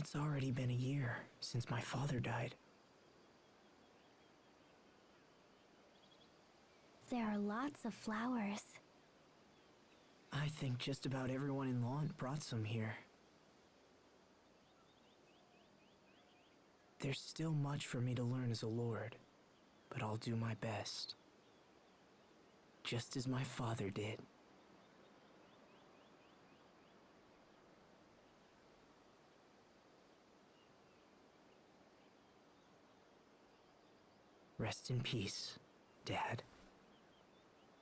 It's already been a year since my father died. There are lots of flowers. I think just about everyone in Lant brought some here. There's still much for me to learn as a lord, but I'll do my best. Just as my father did. Rest in peace, Dad.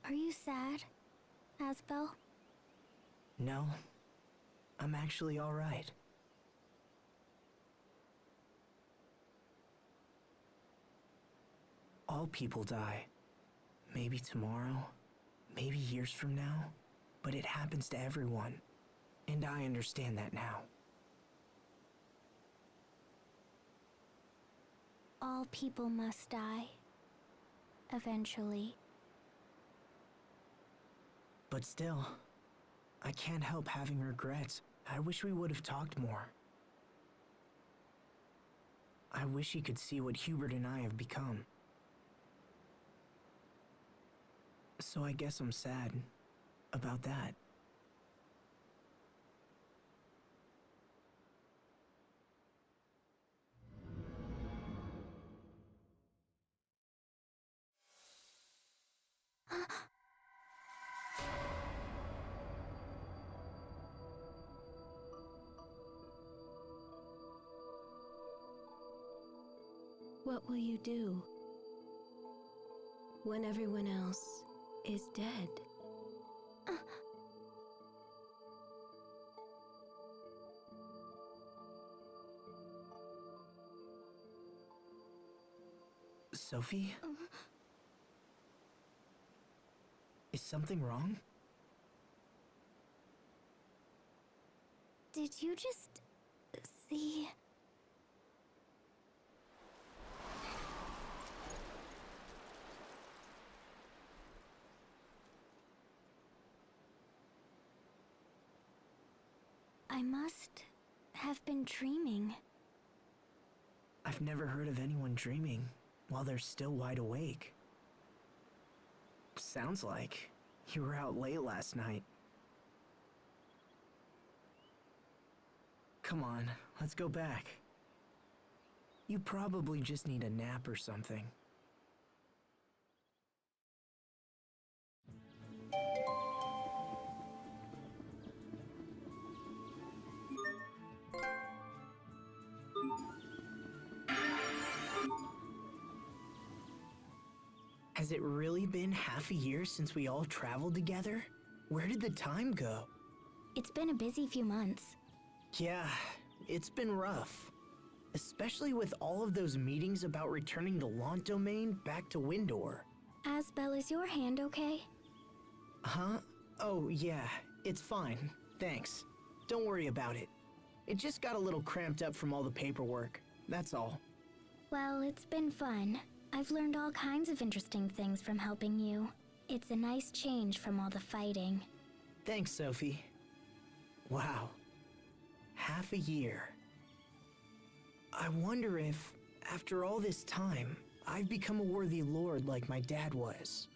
Are you sad, Asbel? No, I'm actually all right. All people die. Maybe tomorrow, maybe years from now, but it happens to everyone, and I understand that now. All people must die. Eventually. But still, I can't help having regrets. I wish we would have talked more. I wish he could see what Hubert and I have become. So I guess I'm sad about that. What will you do when everyone else is dead? Sophie? Is something wrong? Did you just see? I must have been dreaming. I've never heard of anyone dreaming while they're still wide awake. Sounds like you were out late last night. Come on, let's go back. You probably just need a nap or something. Has it really been half a year since we all traveled together? Where did the time go? It's been a busy few months. Yeah, it's been rough. Especially with all of those meetings about returning the Lant domain back to Windor. Asbel, is your hand okay? Huh? Oh, yeah, it's fine. Thanks. Don't worry about it. It just got a little cramped up from all the paperwork. That's all. Well, it's been fun. I've learned all kinds of interesting things from helping you. It's a nice change from all the fighting. Thanks, Sophie. Wow. Half a year. I wonder if, after all this time, I've become a worthy lord like my dad was.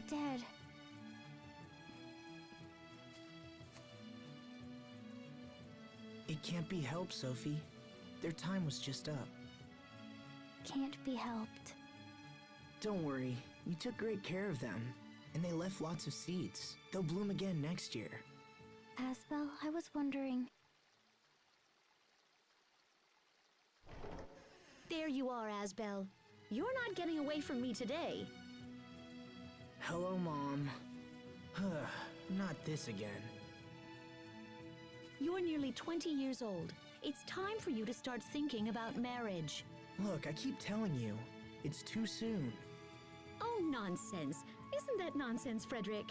They're dead. It can't be helped, Sophie. Their time was just up. Can't be helped. Don't worry, you took great care of them, and they left lots of seeds. They'll bloom again next year. Asbel, I was wondering. There you are, Asbel. You're not getting away from me today. Hello, Mom. Not this again. You're nearly 20 years old. It's time for you to start thinking about marriage. Look, I keep telling you, it's too soon. Oh, nonsense. Isn't that nonsense, Frederick?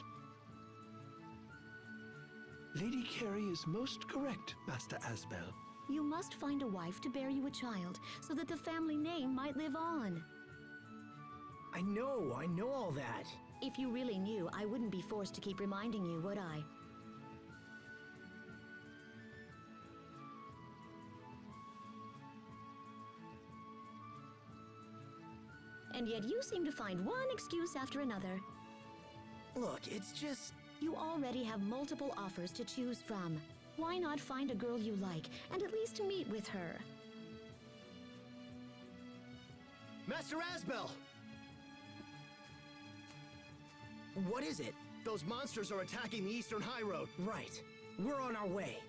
Lady Carey is most correct, Master Asbel. You must find a wife to bear you a child, so that the family name might live on. I know all that. If you really knew, I wouldn't be forced to keep reminding you, would I? And yet you seem to find one excuse after another. Look, it's just... You already have multiple offers to choose from. Why not find a girl you like, and at least meet with her? Master Asbel! What is it? Those monsters are attacking the Eastern High Road. Right. We're on our way.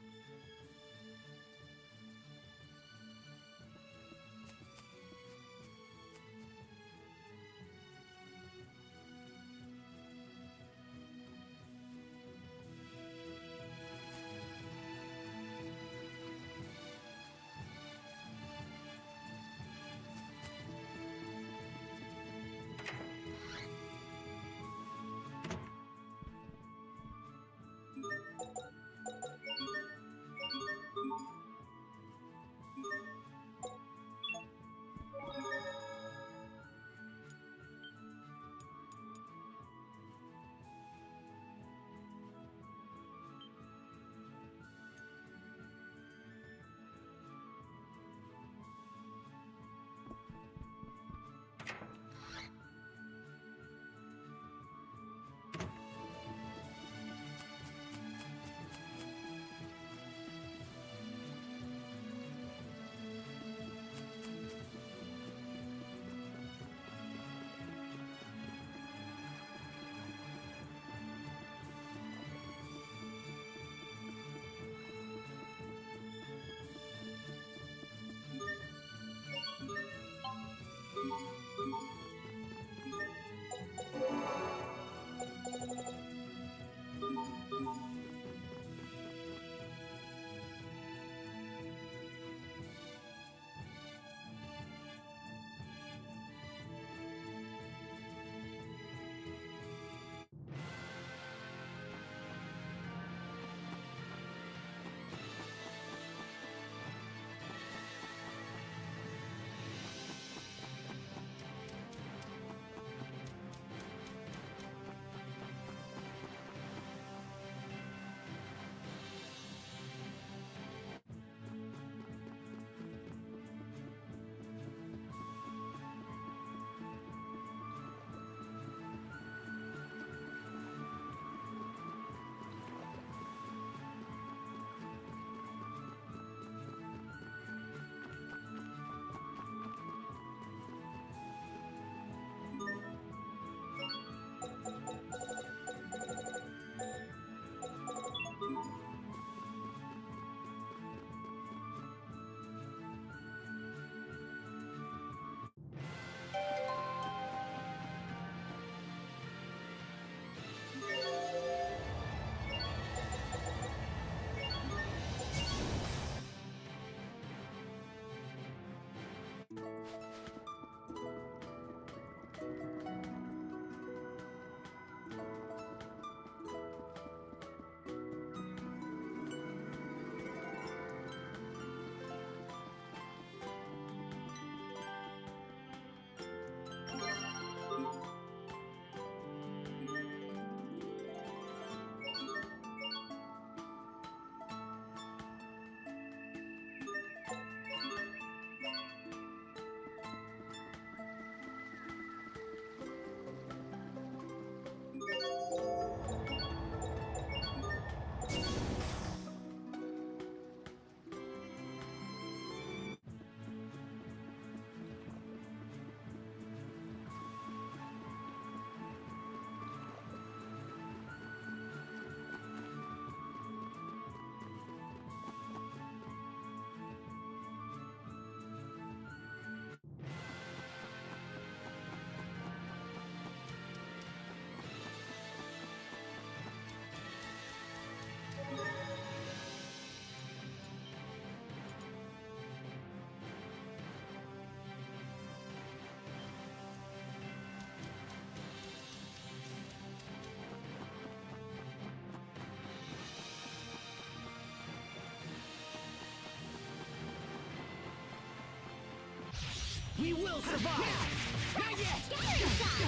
We will survive! Not yet! Scattering shot!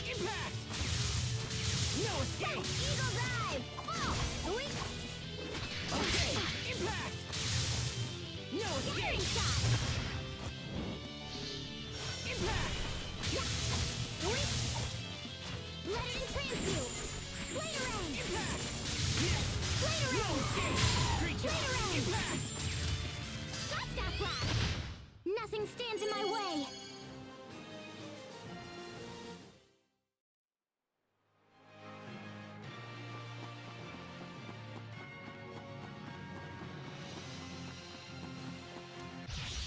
Impact! No escape! Eagle dive! Fall! Sweep! Okay! Impact! No Scattering escape! shot! Impact! Sweep! Let it entrance you! Blade around! Impact! Yes! Blade No around! escape! Creature! Blade around! Impact! Shotstaff blast! Nothing stands in my way!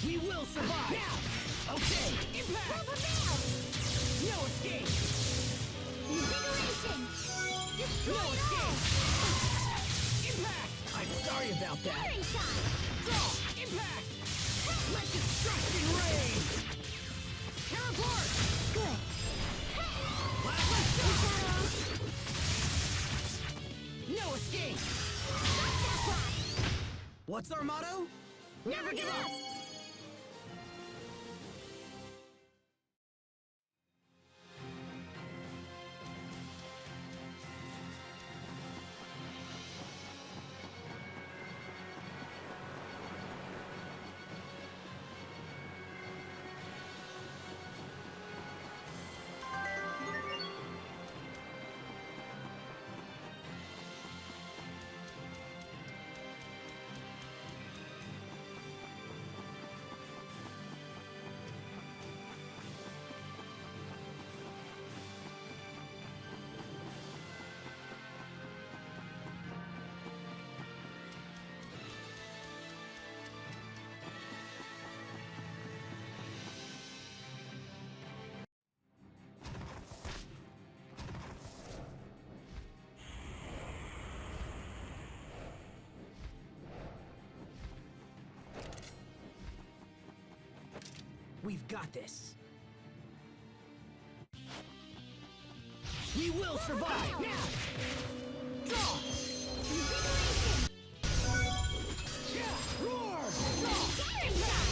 We will survive! Now! Okay! Impact! Will prevail! No escape! Invigoration! Destroy No it escape! all! Impact! I'm sorry about that! Scattering shot! Draw! Impact! Let destruction reign! Teleport! Good. Plasma shot! Shadow! No escape! Shotstaff blast! What's our motto? Never give up! We've got this. We will survive! Now! Draw! Invigoration! Yeah! Roar! Draw! Scattering shot!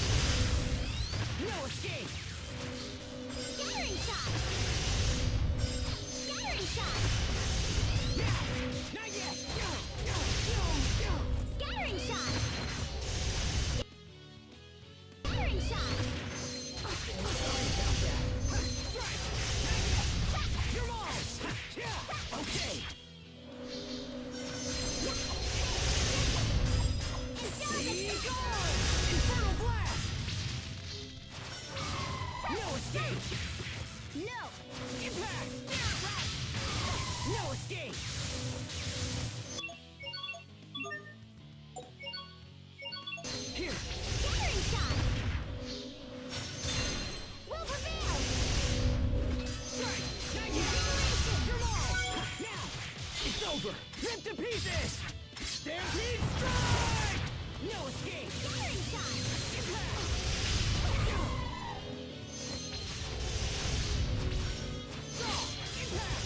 No escape! Scattering shot! Scattering shot! Now! Not yet! Scattering shot! Scattering shot! You're mine! Yeah! Okay! Be gone! Infernal blast! No escape! No! Impact! No escape! Here! Scattering shot! Will prevail! Strike! Not yet! You're mine! Now! It's over! Rip to pieces! Stampede strike! No escape! Scattering shot! Impact! Draw! Impact!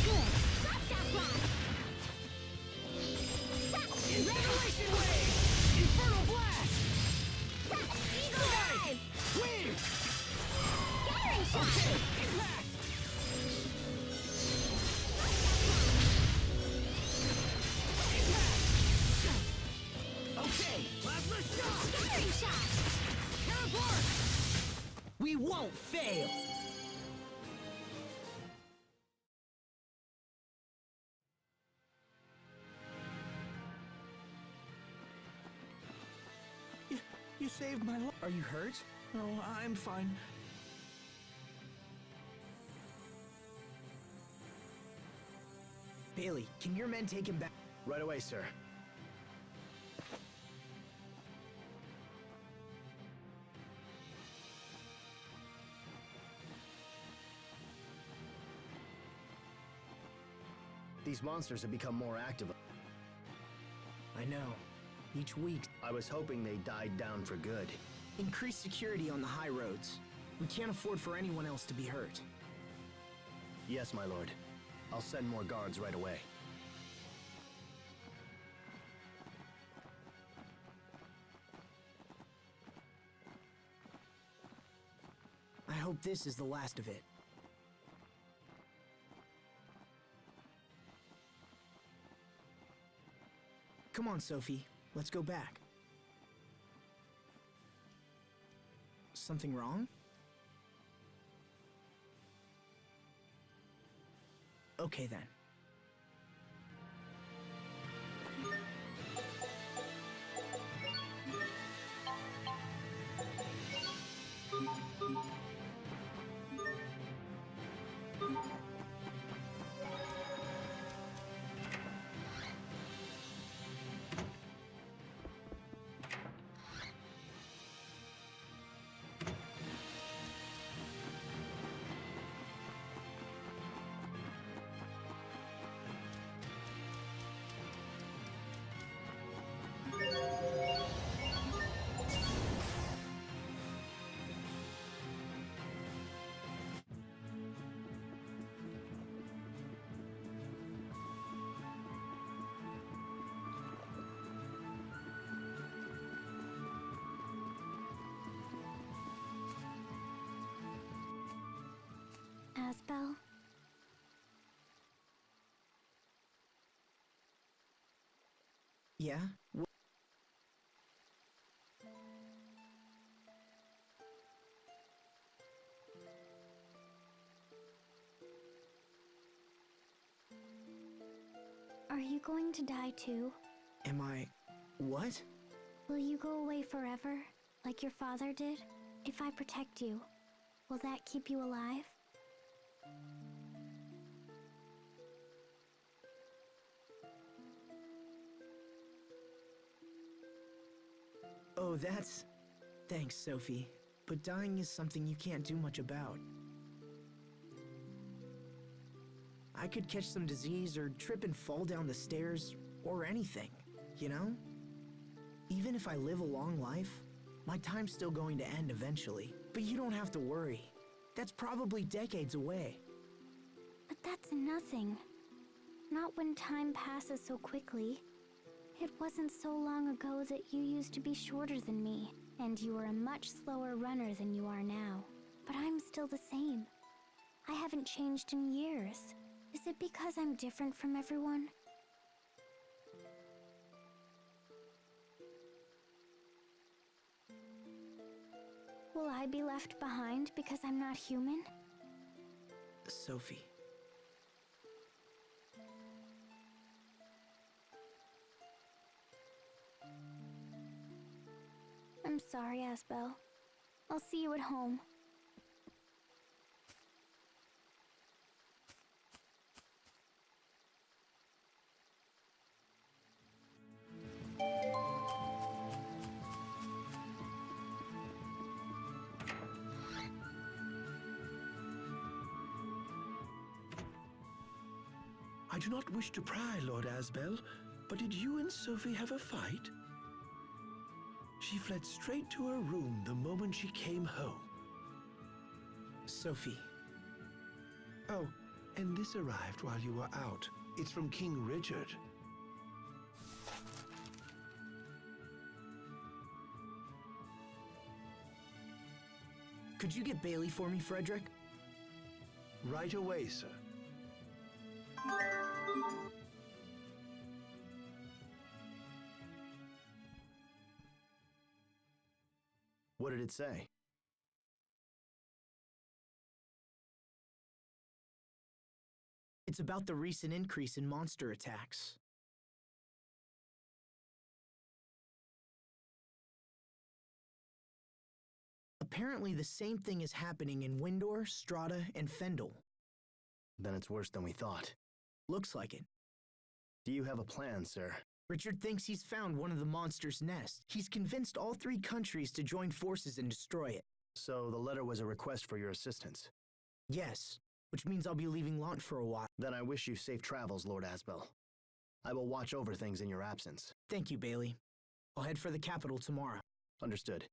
Good! Shotstaff blast! Revelation wave! Infernal blast! Eagle dive! Win! Scattering shot! Okay! Impact! Impact! Okay! Plasma shot! Scattering shot! Teleport! We won't fail! You saved my life. Are you hurt? Oh, I'm fine. Bailey, can your men take him back? Right away, sir. These monsters have become more active. I know. Each week, I was hoping they died down for good. increase security on the high roads. We can't afford for anyone else to be hurt. Yes, my lord. I'll send more guards right away. hope this is the last of it. Come on, Sophie. Let's go back. Something wrong? Okay then. Asbel? Yeah? Are you going to die too? Am I... what? Will you go away forever, like your father did? If I protect you, will that keep you alive? Oh, that's... Thanks, Sophie. But dying is something you can't do much about. I could catch some disease or trip and fall down the stairs, or anything, you know? Even if I live a long life, my time's still going to end eventually. But you don't have to worry. That's probably decades away. But that's nothing. Not when time passes so quickly. It wasn't so long ago that you used to be shorter than me, and you were a much slower runner than you are now. But I'm still the same. I haven't changed in years. Is it because I'm different from everyone? Will I be left behind because I'm not human? Sophie. I'm sorry, Asbel. I'll see you at home. I do not wish to pry, Lord Asbel, but did you and Sophie have a fight? She fled straight to her room the moment she came home. Sophie. Oh, and this arrived while you were out. It's from King Richard. Could you get Bailey for me, Frederick? Right away, sir. What did it say? It's about the recent increase in monster attacks. Apparently the same thing is happening in Windor, Strata, and Fendel. Then it's worse than we thought. Looks like it. Do you have a plan, sir? Richard thinks he's found one of the monster's nests. He's convinced all 3 countries to join forces and destroy it. So the letter was a request for your assistance. Yes, which means I'll be leaving Lant for a while. Then I wish you safe travels, Lord Asbel. I will watch over things in your absence. Thank you, Bailey. I'll head for the capital tomorrow. Understood.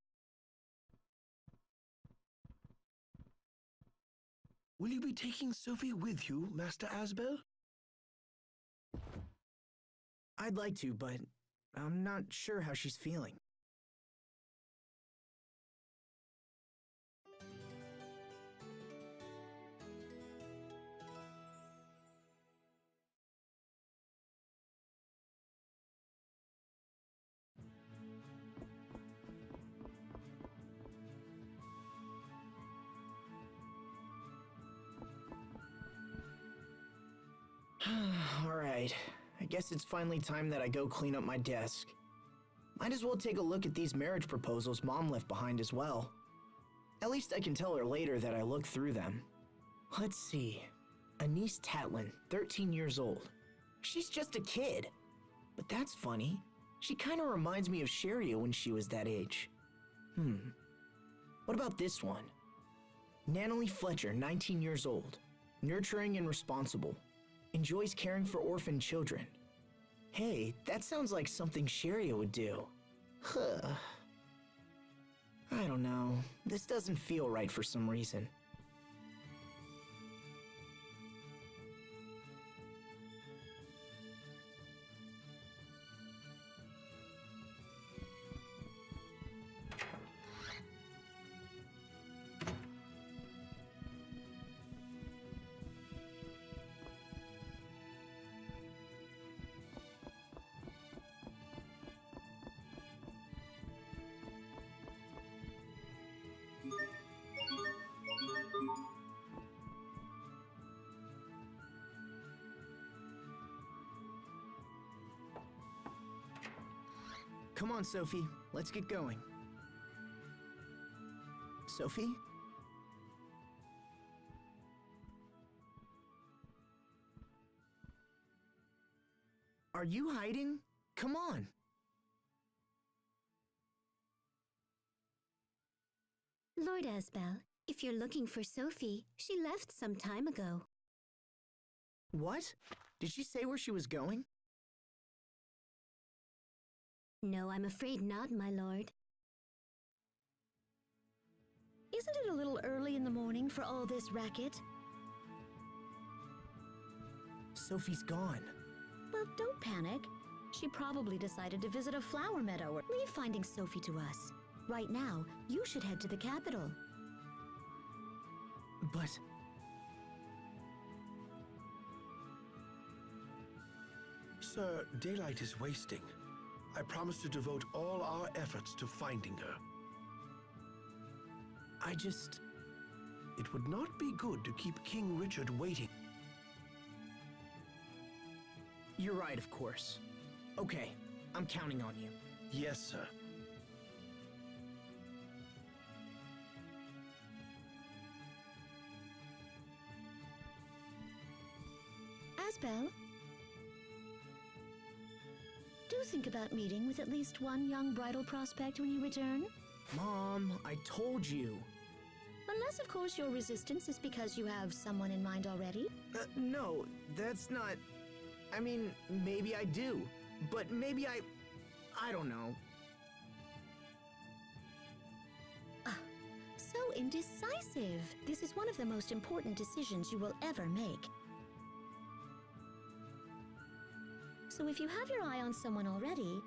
Will you be taking Sophie with you, Master Asbel? I'd like to, but I'm not sure how she's feeling. Alright, I guess it's finally time that I go clean up my desk. Might as well take a look at these marriage proposals Mom left behind as well. At least I can tell her later that I looked through them. Let's see. Anise Tatlin, 13 years old. She's just a kid. But that's funny. She kinda reminds me of Sharia when she was that age. What about this one? Natalie Fletcher, 19 years old. Nurturing and responsible. Enjoys caring for orphan children. Hey, that sounds like something Sharia would do. Huh. I don't know. This doesn't feel right for some reason. Come on, Sophie. Let's get going. Sophie? Are you hiding? Come on. Lord Asbel, if you're looking for Sophie, she left some time ago. What? Did she say where she was going? No, I'm afraid not, my lord. Isn't it a little early in the morning for all this racket? Sophie's gone. Well, don't panic. She probably decided to visit a flower meadow or leave finding Sophie to us. Right now, you should head to the capital. But... Sir, daylight is wasting. I promise to devote all our efforts to finding her. It would not be good to keep King Richard waiting. You're right, of course. Okay, I'm counting on you. Yes, sir. Asbel? Do think about meeting with at least one young bridal prospect when you return. Mom, I told you. Unless, of course, your resistance is because you have someone in mind already. No, that's not... I mean, maybe I do. But maybe I don't know. So indecisive. This is one of the most important decisions you will ever make. So if you have your eye on someone already,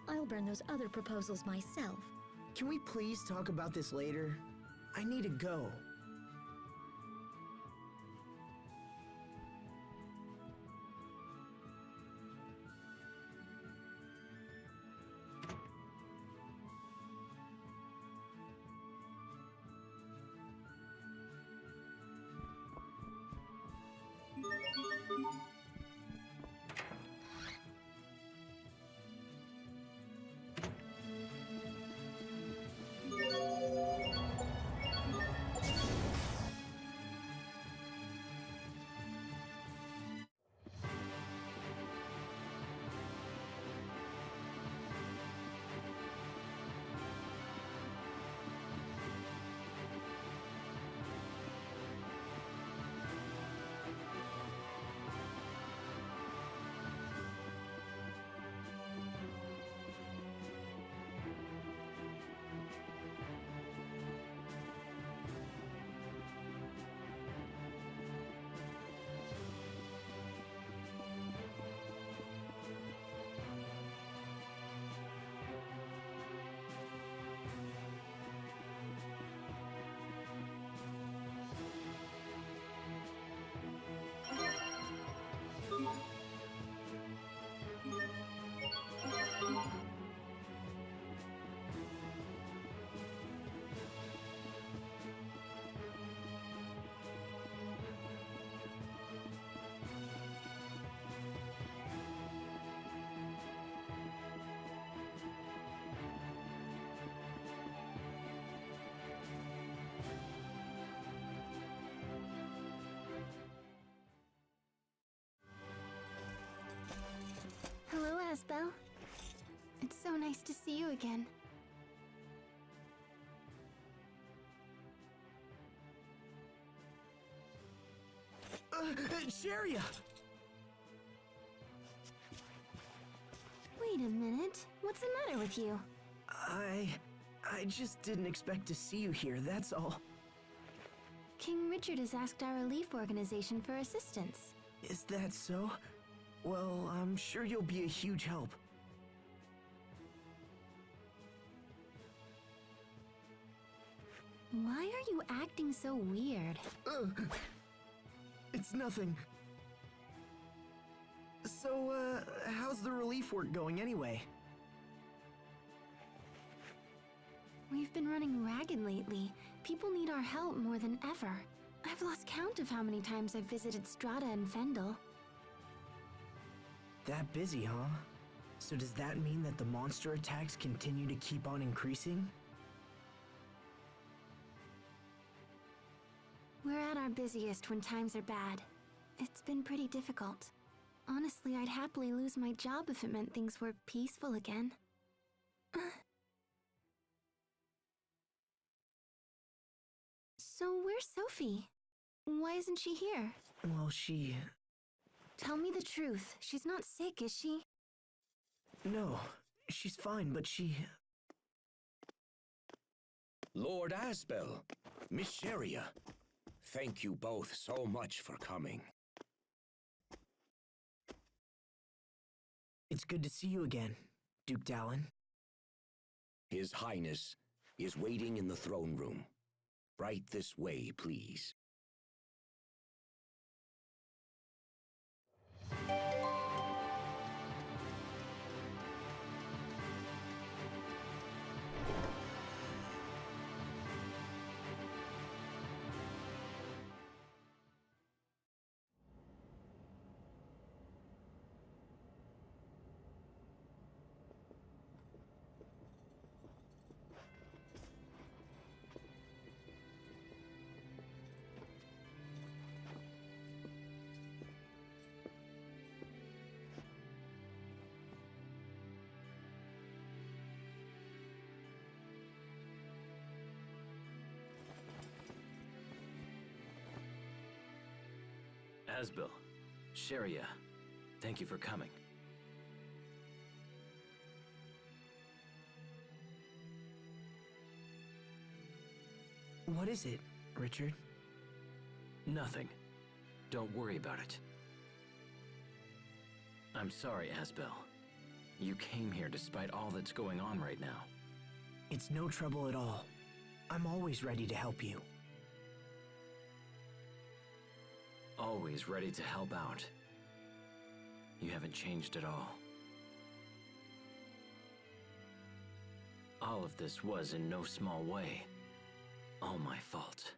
I'll burn those other proposals myself. Can we please talk about this later? I need to go. Asbel. It's so nice to see you again. Sharia! Wait a minute. What's the matter with you? I just didn't expect to see you here, that's all. King Richard has asked our relief organization for assistance. Is that so? Well, I'm sure you'll be a huge help. Why are you acting so weird? It's nothing. So, how's the relief work going anyway? We've been running ragged lately. People need our help more than ever. I've lost count of how many times I've visited Strata and Fendel. That busy, huh? So does that mean that the monster attacks continue to keep on increasing? We're at our busiest when times are bad. It's been pretty difficult. Honestly, I'd happily lose my job if it meant things were peaceful again. So where's Sophie? Why isn't she here? Well, Tell me the truth. She's not sick, is she? No, she's fine, but Lord Asbel, Miss Sharia, thank you both so much for coming. It's good to see you again, Duke Dallin. His Highness is waiting in the throne room. Right this way, please. Asbel, Sharia, thank you for coming. What is it, Richard? Nothing. Don't worry about it. I'm sorry, Asbel. You came here despite all that's going on right now. It's no trouble at all. I'm always ready to help you. Always ready to help out. You haven't changed at all. All of this was, in no small way, all my fault.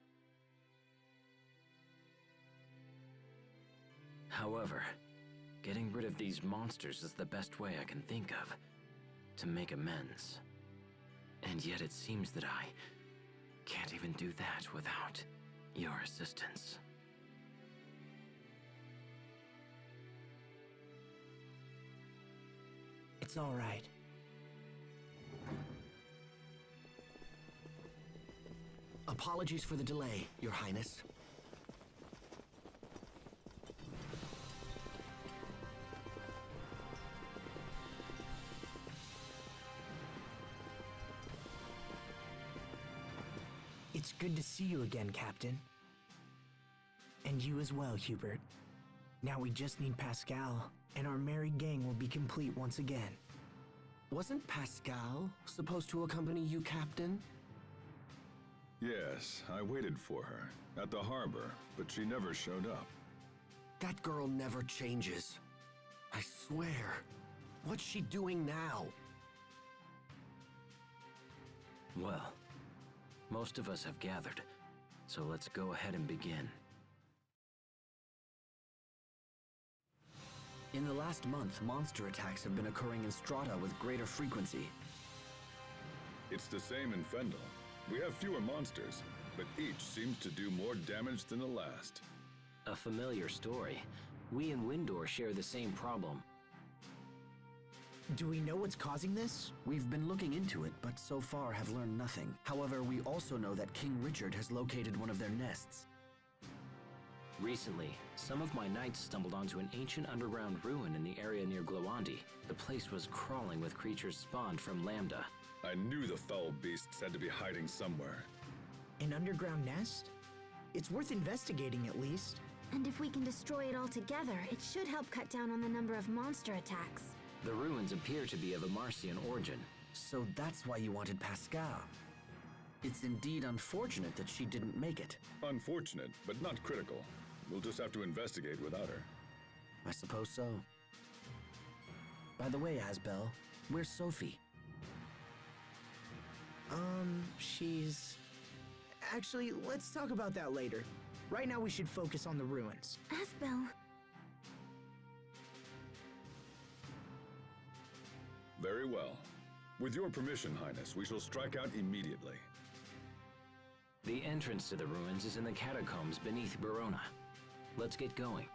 However, getting rid of these monsters is the best way I can think of to make amends. And yet it seems that I can't even do that without your assistance. It's all right. Apologies for the delay, Your Highness. It's good to see you again, Captain. And you as well, Hubert. Now we just need Pascal, and our merry gang will be complete once again. Wasn't Pascal supposed to accompany you, Captain? Yes, I waited for her at the harbor, but she never showed up. That girl never changes. I swear. What's she doing now? Well, most of us have gathered, so let's go ahead and begin. In the last month, monster attacks have been occurring in Strata with greater frequency. It's the same in Fendel. We have fewer monsters, but each seems to do more damage than the last. A familiar story. We and Windor share the same problem. Do we know what's causing this? We've been looking into it, but so far have learned nothing. However, we also know that King Richard has located one of their nests. Recently, some of my knights stumbled onto an ancient underground ruin in the area near Glowandi. The place was crawling with creatures spawned from Lambda. I knew the foul beasts had to be hiding somewhere. An underground nest? It's worth investigating at least. And if we can destroy it altogether, it should help cut down on the number of monster attacks. The ruins appear to be of a Marcian origin. So that's why you wanted Pascal. It's indeed unfortunate that she didn't make it. Unfortunate, but not critical. We'll just have to investigate without her. I suppose so. By the way, Asbel, where's Sophie? She's... Actually, let's talk about that later. Right now we should focus on the ruins. Asbel. Very well. With your permission, Highness, we shall strike out immediately. The entrance to the ruins is in the catacombs beneath Verona. Let's get going.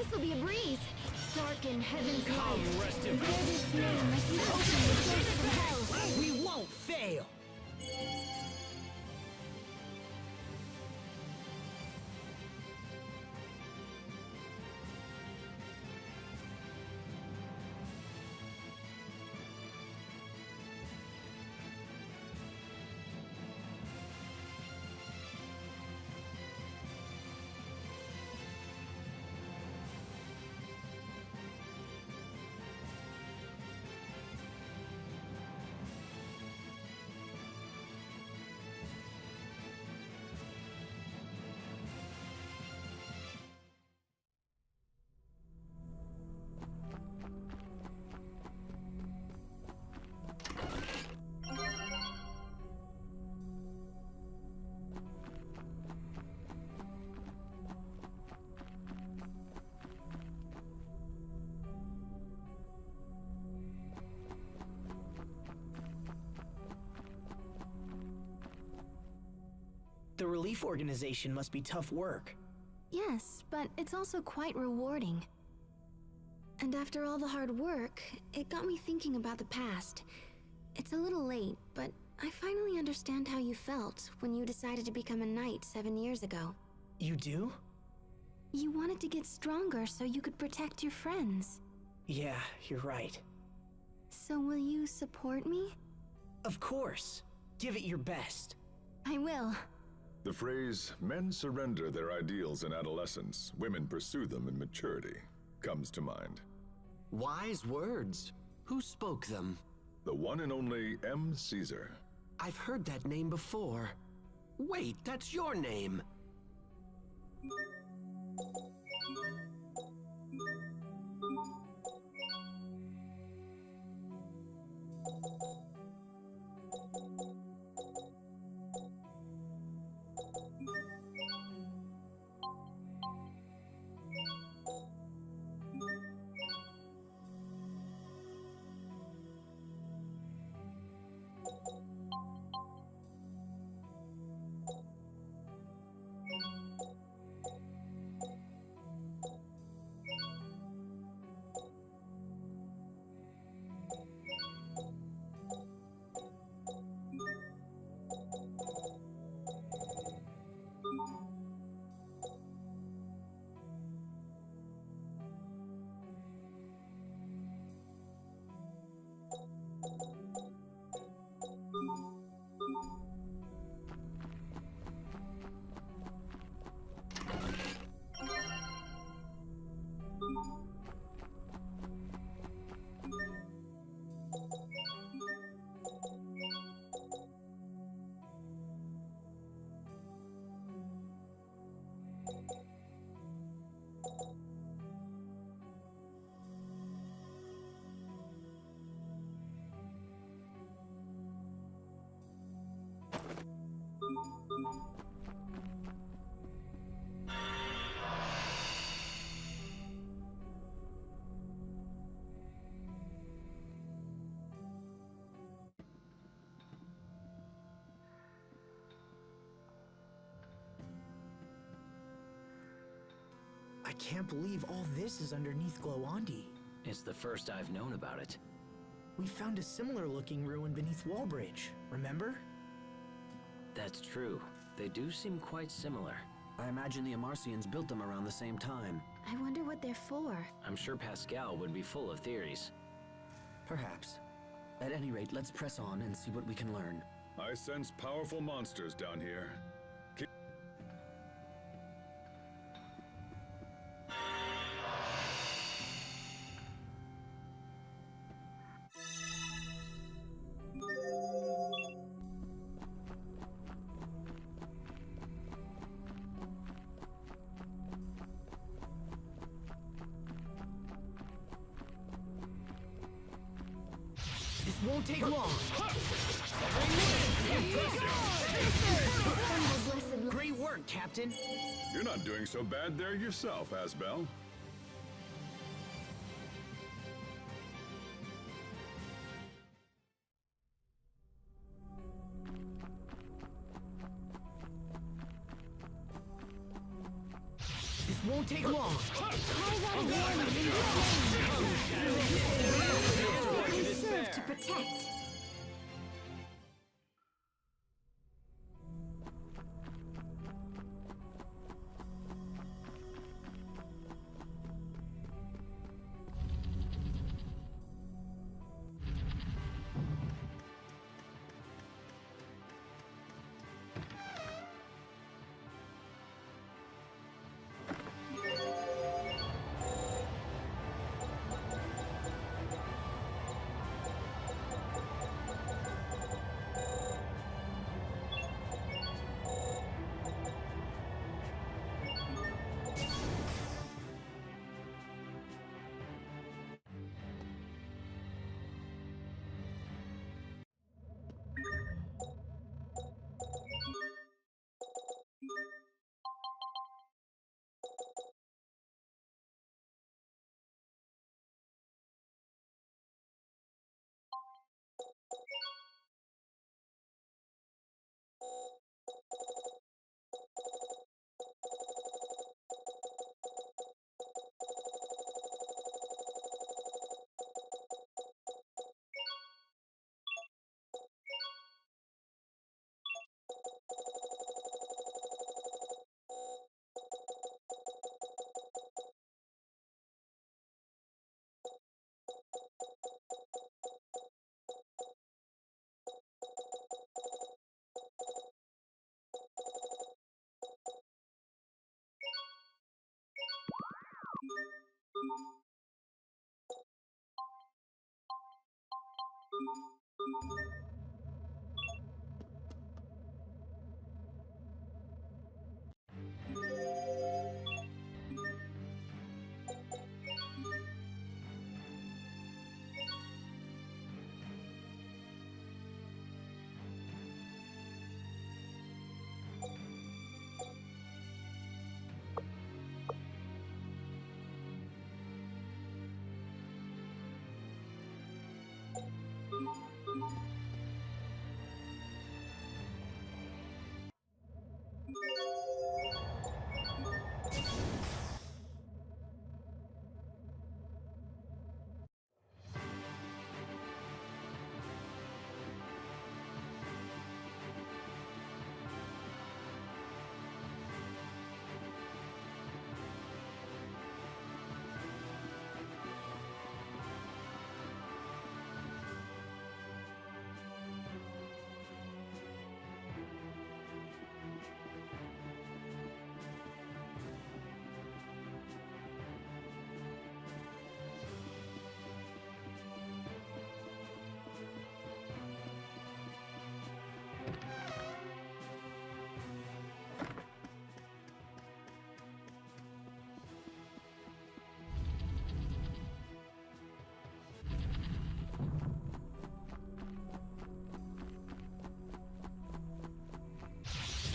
This'll be a breeze. Darken heaven's Come light. rest in Bear this name as you open the gates from hell. We won't fail! The relief organization must be tough work. Yes, but it's also quite rewarding. And after all the hard work, it got me thinking about the past. It's a little late, but I finally understand how you felt when you decided to become a knight 7 years ago. You do? You wanted to get stronger so you could protect your friends. Yeah, you're right. So will you support me? Of course. Give it your best. I will. The phrase, men surrender their ideals in adolescence, women pursue them in maturity, comes to mind. Wise words. Who spoke them? The one and only M. Caesar. I've heard that name before. Wait, that's your name. I can't believe all this is underneath Glowandi. It's the first I've known about it. We found a similar looking ruin beneath Wallbridge, remember? That's true. They do seem quite similar. I imagine the Amarcians built them around the same time. I wonder what they're for. I'm sure Pascal would be full of theories. Perhaps. At any rate, let's press on and see what we can learn. I sense powerful monsters down here. This won't take long. Great work, Captain. You're not doing so bad there yourself, Asbel. This won't won't take long. I serve to protect.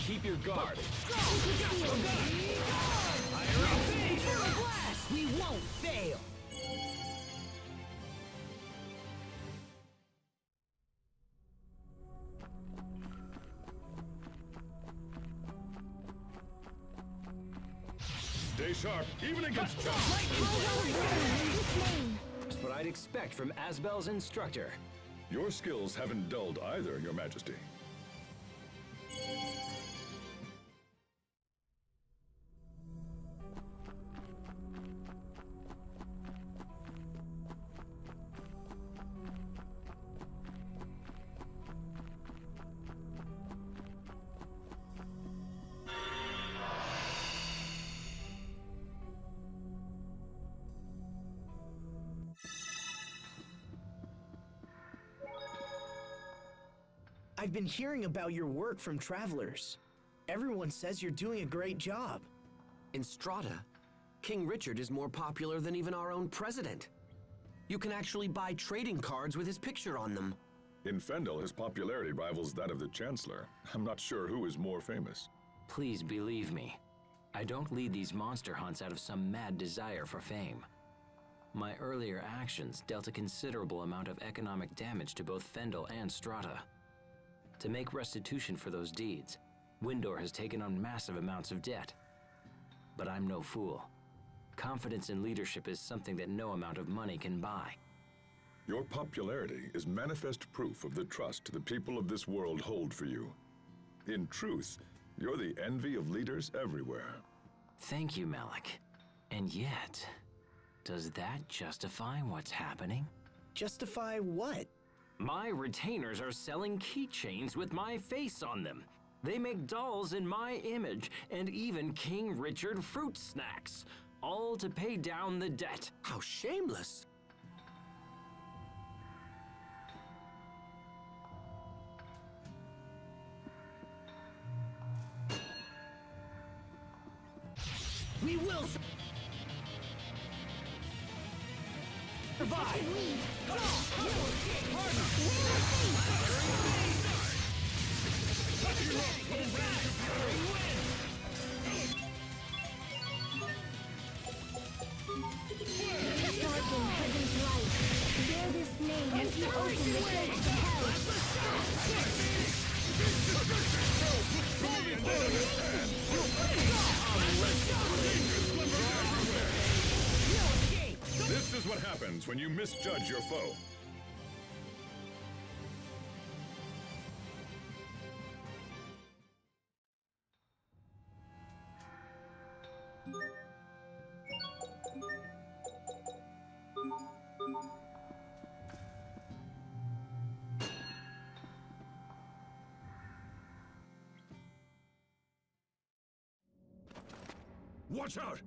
Keep your guard. We won't fail. Stay sharp, even against jumps. That's what I'd expect from Asbel's instructor. Your skills haven't dulled either, Your Majesty. I've been hearing about your work from travelers. Everyone says you're doing a great job. In Strata, King Richard is more popular than even our own president. You can actually buy trading cards with his picture on them. In Fendel, his popularity rivals that of the Chancellor. I'm not sure who is more famous. Please believe me. I don't lead these monster hunts out of some mad desire for fame. My earlier actions dealt a considerable amount of economic damage to both Fendel and Strata. To make restitution for those deeds, Windor has taken on massive amounts of debt. But I'm no fool. Confidence in leadership is something that no amount of money can buy. Your popularity is manifest proof of the trust the people of this world hold for you. In truth, you're the envy of leaders everywhere. Thank you, Malik. And yet, does that justify what's happening? Justify what? My retainers are selling keychains with my face on them. They make dolls in my image, and even King Richard fruit snacks, all to pay down the debt. How shameless! We will survive! Darken heaven's light. Bear this name as you open the gates of This is what happens when you misjudge your foe. Watch out!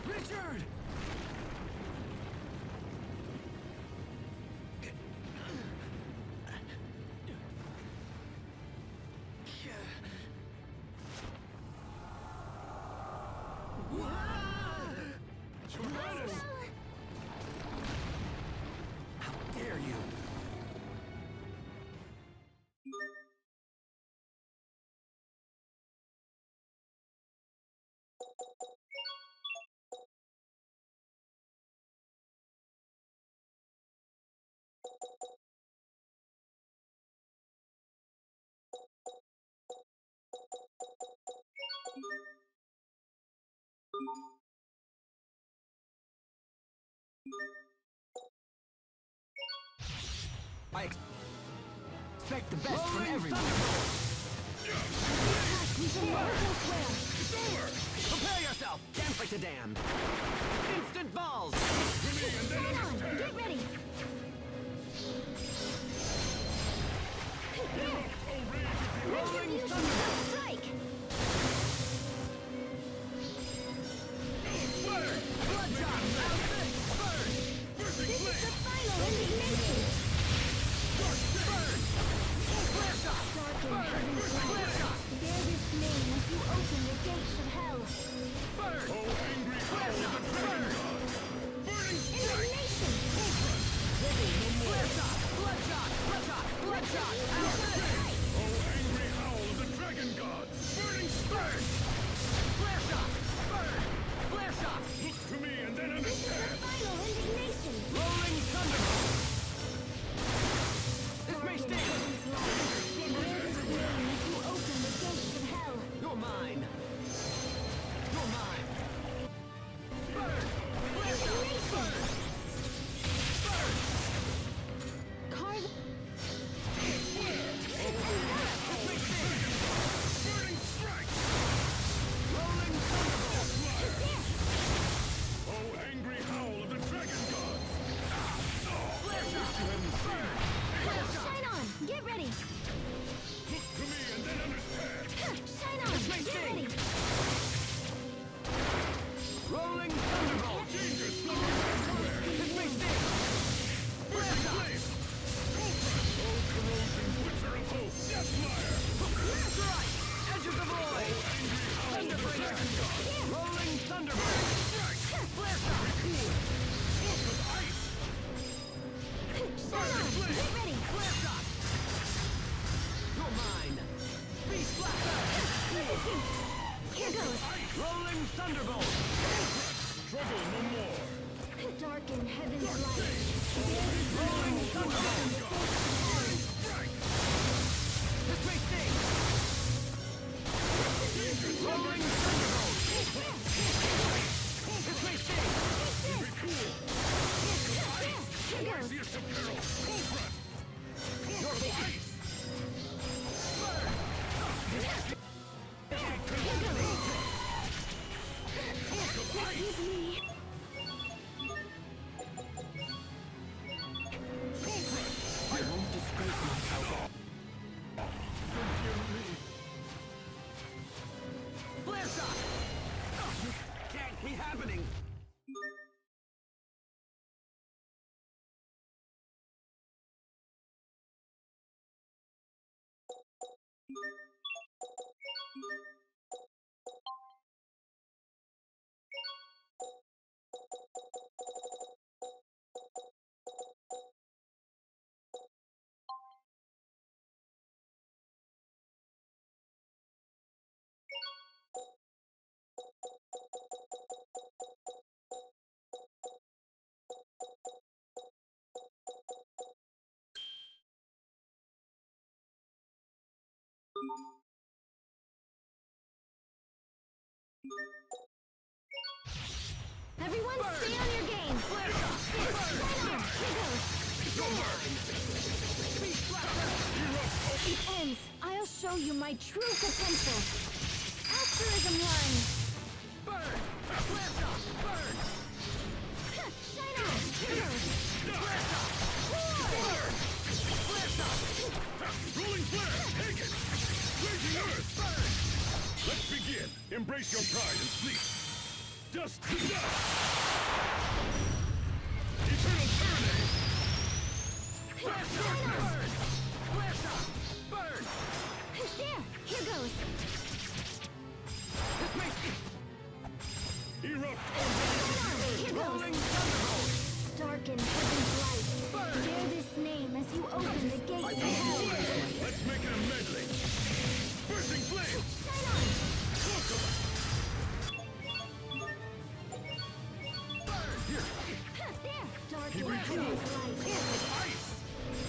Richard! How dare you! I expect the best from everyone. Prepare yourself! Dance like the damned! Instant balls! Get ready! Retribution strike! Bloodshot! This is the final indignation! Darken heaven's light. Bear this name as you open the gates of hell. Oh, angry howl of the dragon god! Burning strike! Indignation! Bloodshot! Oh, angry howl of the dragon god! Burning strike! Flare shot! Look to me and then This is the understand! final indignation! Rolling thunderbolt! This may Darken sting! heaven's light. Bear this name as you open the gates of hell. You're mine! You're mine! Burn! Flare shot! Burn! Burn! Carve... Burning strike! Rolling thunderbolt! Oh, angry howl of the dragon god! Flare shot! Shine on! Get ready! Look to me and then understand! Shine on! Get ready! Rolling thunderbolt! Changes! This may sting! Flare shot! Oh, corrosion, butcher of hope! Deathfire! That's right! Edge of the void! Thunderbringer! Rolling thunderbolt! Flare shot! Of ice! Shine on! Get ready! Flare shot! You're mine! Beast blaster! Here goes! Rolling thunderbolt! Struggle no more! Darken heaven's light. Rolling thunderbolt! Strike! This This may sting! Rolling thunderbolt! This may sting! Here goes. Excuse me. I won't disgrace myself. Flare shot! This can't be happening! Everyone stay on your game. Shine on. Here goes. It ends. I'll show you my true potential. Asterism line. Burn! Flare shot! Burn! Shine on. Here goes. Flare shot! Burn! Flare shot! Rolling flare! Take it! Raging Earth! Burn! Let's begin! Embrace your pride and sleep! Dust to dust! Eternal Serenade! Flare shot! Burn! Flare shot! Burn! There. Here goes. This may sting! Erupt! Here goes. Rolling thunderbolt! Darken heaven's light. Burn! Bear this name as you open the gates of hell. Let's make it a medley! Bursting flames! Shine on. Burn! Here! There. Darken Keep it heaven's cool. light. Ice!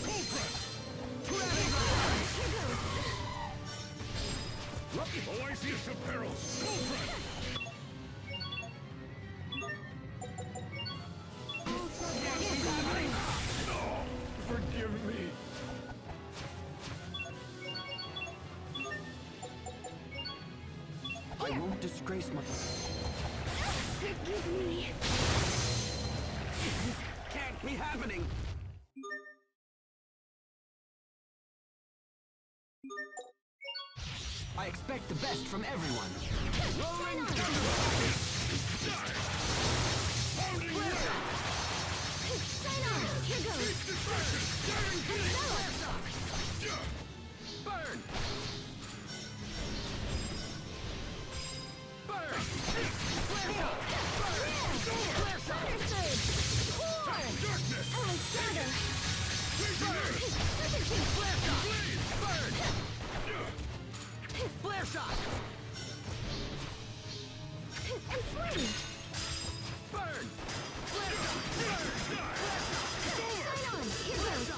Cold press! Here goes. Oasis of perils! Cold press! Forgive me! I won't disgrace my... Forgive me. This can't be happening! I expect the best from everyone. Rolling thunderbolt! Flare shot! Shine on. Here goes. Flare shot! Burn! Burn! Flare shot! Burn! Flare shot! Darkness! Dagger. Burn! Flare shot! Burn! Flare shot! And flame. Burn! Flare shot! Burn! Flare shot! Shine on. Here goes.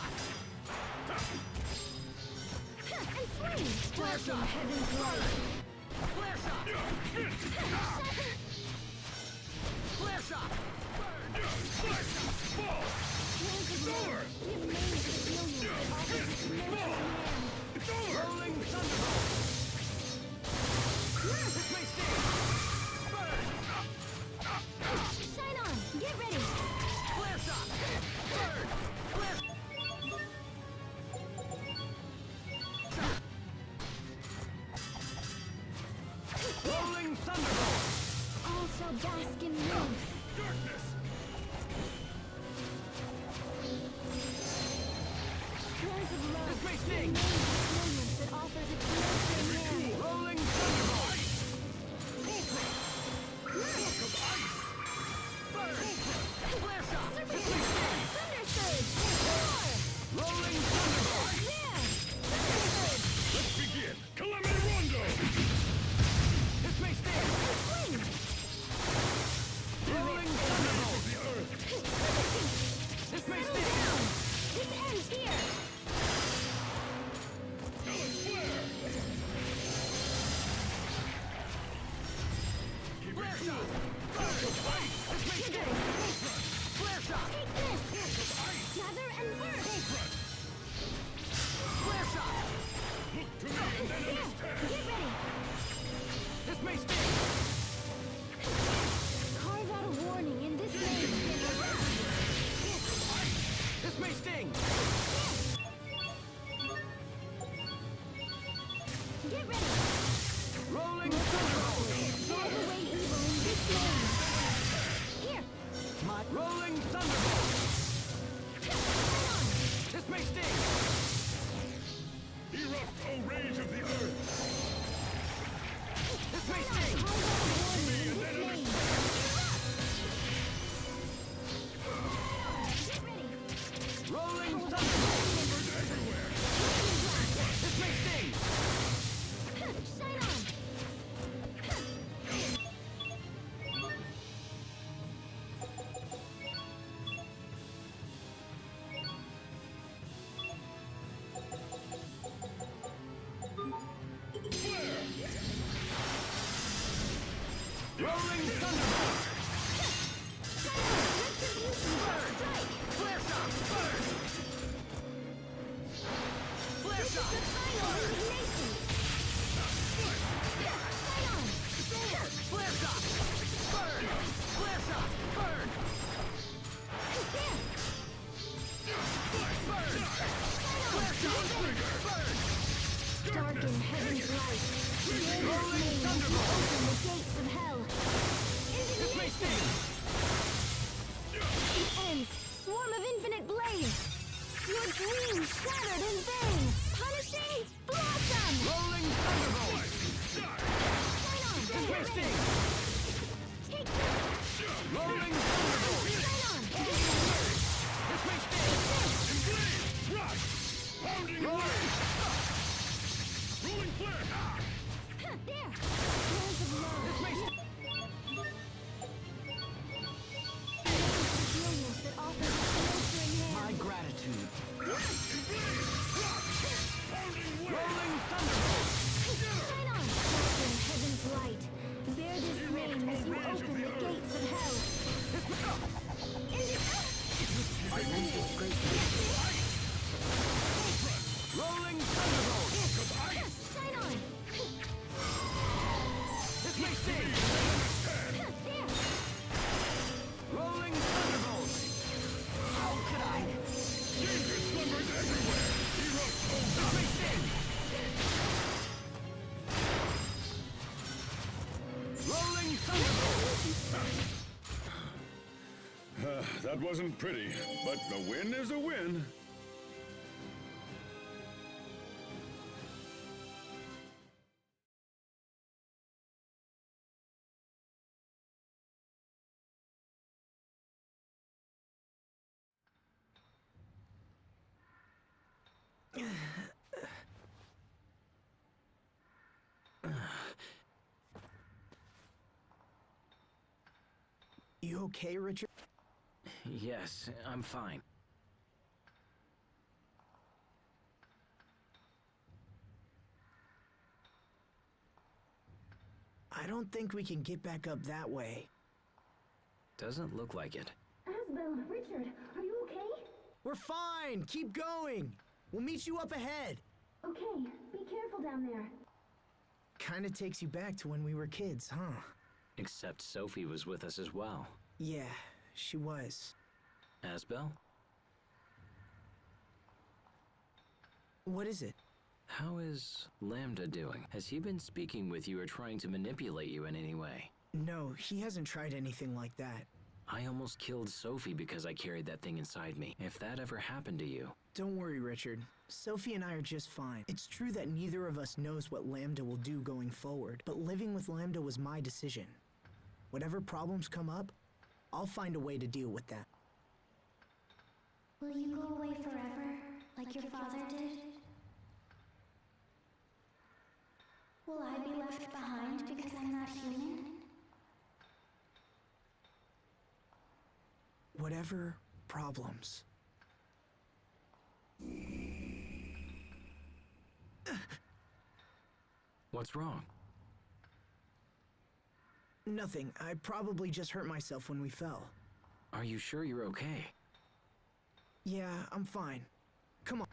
And flame. Flare shot! Heaven's light. Flare shot! Flare shot! Burn! Flare shot! Fall! Hands of love. Give name to billions that offers its measure man. It's over! Rolling thunderbolt! This may sting! Burn! Shine on. Get ready. Flare shot! Burn! Flare Rolling thunderbolt! All shall bask in warmth. Darkness! Hands of love. This may Give sting! name to billions that offers its measure man. Rolling thunderbolt! Burn! Flare shot! This may sting! Thunder surge. Roar. Rolling thunderbolt! There. Thunder surge. Let's begin! Calamity Rondo! This may sting! Flame. Rolling thunderbolt! The earth! This may Settle sting! down. This ends here. Hellish flare! Flare shot! This may sting! Flare shot! Take this! Gather and burn! Flare shot! Get ready! This may sting! Carve out a warning in this name. This may sting! Get ready! Rolling thunderbolt! Drive away evil in this name. Here! Rolling thunderbolt! This may sting! Erupt, O rage of the earth! This may sting! Carve out a warning in this name. Get ready! Rolling thunderbolt! This may sting! Shine on! Rolling thunderbolt! Burn! Flare shot! Burn! Flare shot! Burn! Flare shot! Burn! Flare shot! Burn! Burn! Flare shot! Burn! Darken heaven's light. Rolling thunderbolt! Open the gates of hell. This may sting! It ends. Swarm of infinite blaze. Your dreams shattered in vain. Punishing blossom. Rolling thunderbolt! Shine on. This may sting! Take this. Rolling thunderbolt! Shine on. This may sting! Rolling! Rolling flare! There. Hands of love. This may sting! Brilliance that offers a nurturing hand. My gratitude. Rolling thunderbolt! Shine on. Darken heaven's light. Bear this name as you open the gates of hell. Rolling thunderbolt! Shine on. This may sting! There. Rolling thunderbolt! How could I? Danger slumbers everywhere! Erupt, O This may sting! Rolling thunderbolt! That wasn't pretty, but a win is a win. You okay, Richard? Yes, I'm fine. I don't think we can get back up that way. Doesn't look like it. Asbel, Richard, are you okay? We're fine! Keep going! We'll meet you up ahead! Okay, be careful down there. Kinda takes you back to when we were kids, huh? Except Sophie was with us as well. Yeah, she was. Asbel? What is it? How is Lambda doing? Has he been speaking with you or trying to manipulate you in any way? No, he hasn't tried anything like that. I almost killed Sophie because I carried that thing inside me. If that ever happened to you... Don't worry, Richard. Sophie and I are just fine. It's true that neither of us knows what Lambda will do going forward, but living with Lambda was my decision. Whatever problems come up, I'll find a way to deal with that. Will you go away forever, like your father did? Will I be left behind because I'm not human? Whatever problems. What's wrong? Nothing. I probably just hurt myself when we fell. Are you sure you're okay? Yeah, I'm fine. Come on.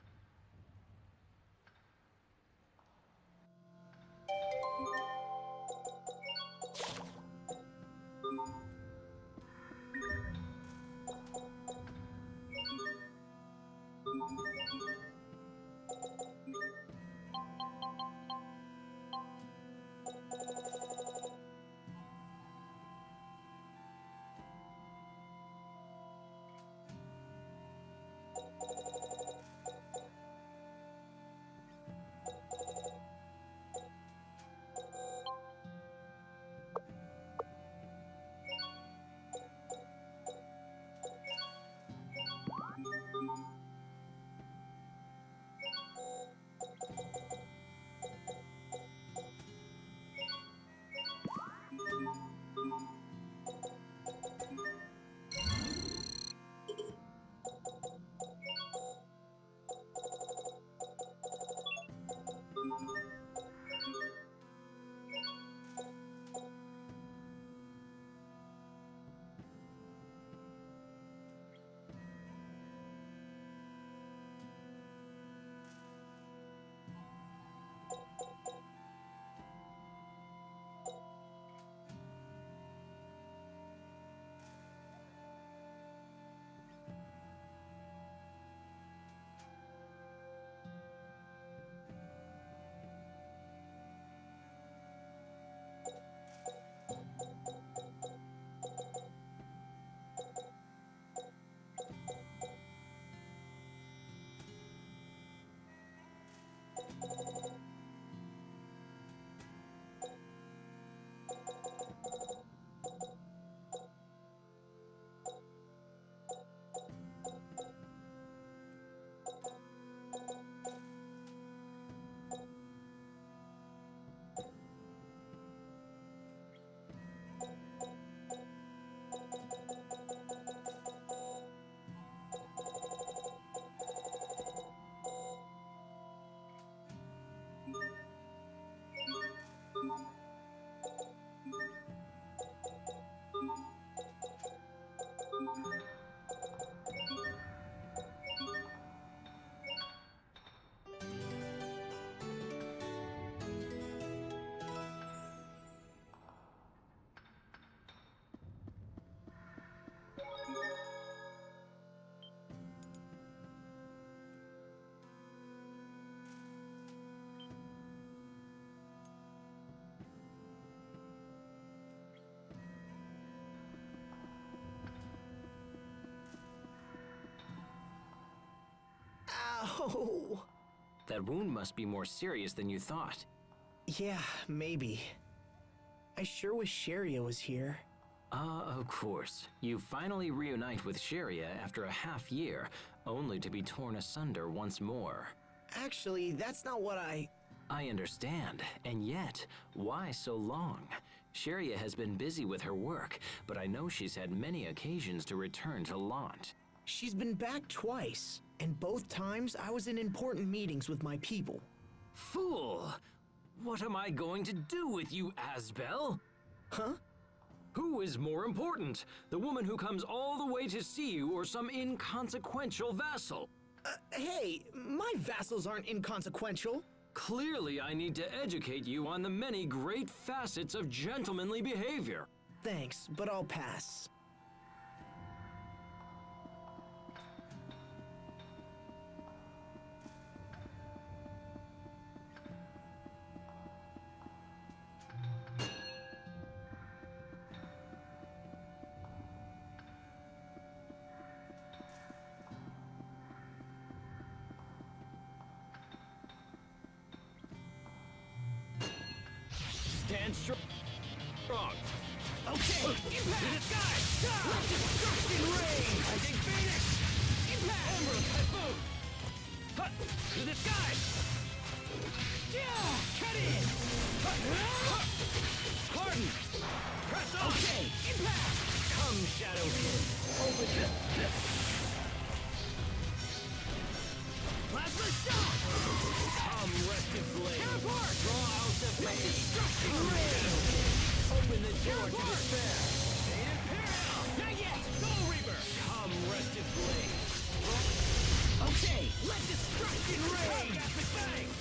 Ow! That wound must be more serious than you thought. Yeah, maybe. I sure wish Sharia was here. Of course. You finally reunite with Sharia after a half year, only to be torn asunder once more. Actually, that's not what I understand, and yet, why so long? Sharia has been busy with her work, but I know she's had many occasions to return to Lant. She's been back twice, and both times I was in important meetings with my people. Fool! What am I going to do with you, Asbel? Huh? Who is more important? The woman who comes all the way to see you, or some inconsequential vassal? Hey, my vassals aren't inconsequential. Clearly, I need to educate you on the many great facets of gentlemanly behavior. Thanks, but I'll pass. Stand strong. Okay, impact! To the sky! Destruction rain! I take Phoenix! Impact! Emerald Typhoon! Hut! To the sky! Yeah! Cut in! Harden! Press on! Okay, impact! Come, Shadow Kid! Over this! Plasma shot! Come, Rested Blade! Tear apart! Draw out the pain! Destruction rain! Over Open the door to despair. Imperial! Not yet! Soul Reaper! Come, rested blade. Okay, let destruction reign!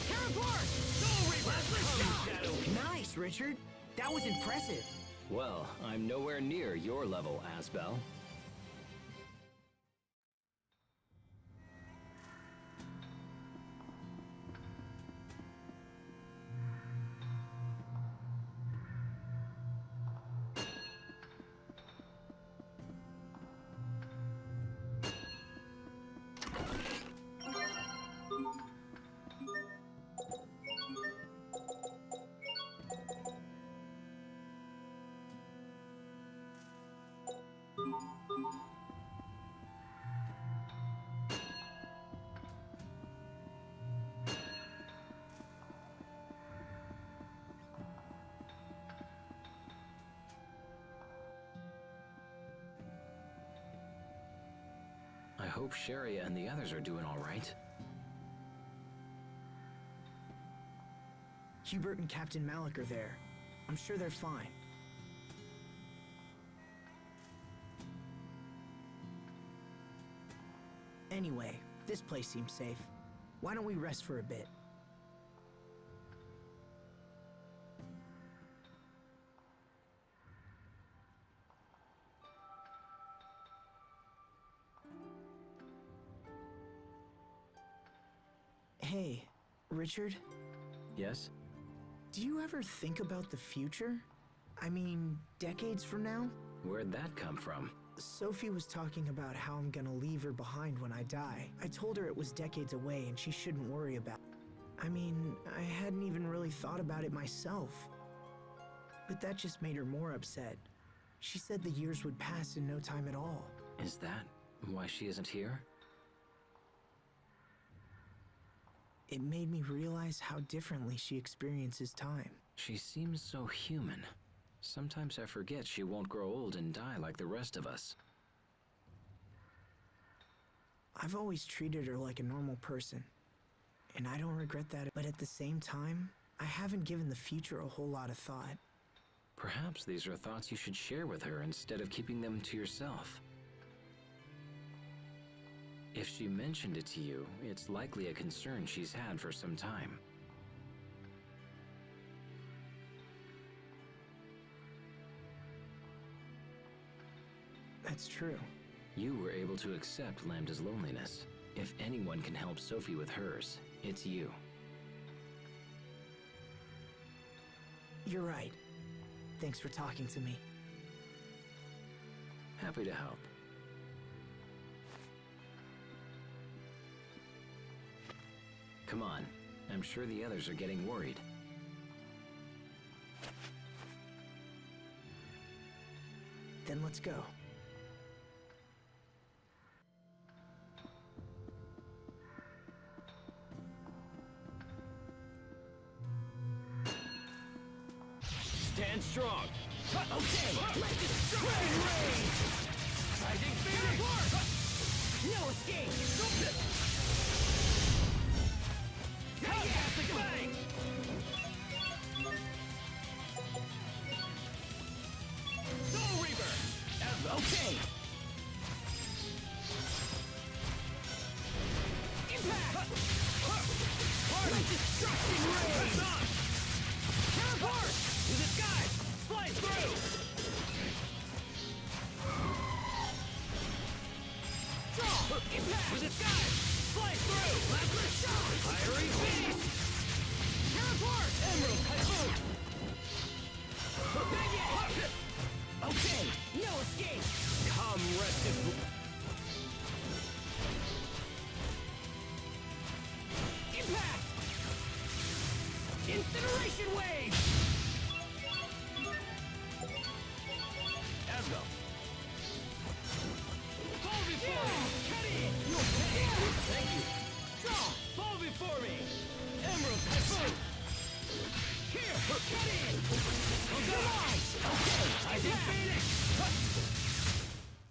Terraport! Soul Reaper! Come, Shadow! Nice, Richard. That was impressive. Well, I'm nowhere near your level, Asbel. I hope Sherry and the others are doing all right. Hubert and Captain Malik are there. I'm sure they're fine. Anyway, this place seems safe. Why don't we rest for a bit? Hey, Richard? Yes? Do you ever think about the future? I mean, decades from now? Where'd that come from? Sophie was talking about how I'm gonna leave her behind when I die. I told her it was decades away and she shouldn't worry about it. I mean, I hadn't even really thought about it myself. But that just made her more upset. She said the years would pass in no time at all. Is that why she isn't here? It made me realize how differently she experiences time. She seems so human. Sometimes I forget she won't grow old and die like the rest of us. I've always treated her like a normal person, and I don't regret that. But at the same time, I haven't given the future a whole lot of thought. Perhaps these are thoughts you should share with her instead of keeping them to yourself. If she mentioned it to you, it's likely a concern she's had for some time. That's true. You were able to accept Lambda's loneliness. If anyone can help Sophie with hers, it's you. You're right. Thanks for talking to me. Happy to help. Come on. I'm sure the others are getting worried. Then let's go. Stand strong. Okay, let destruction reign. Rising Phoenix. No escape. Fantastic bang. Soul Reaper. Okay. Impact. Let destruction reign. Press on. Teleport! To the sky! Slice through! Draw! Impact! To the sky! Slice through! Blast shot! Fiery beast! Teleport! Emerald Typhoon! Magnet! Okay, no escape! Come, rested... Impact! Incineration wave! Asgo. Fall before me! Cut in! Thank you! Draw! Fall before me! Emerald Typhoon! Here! Cut in! Come on! Okay! Isaac Phoenix!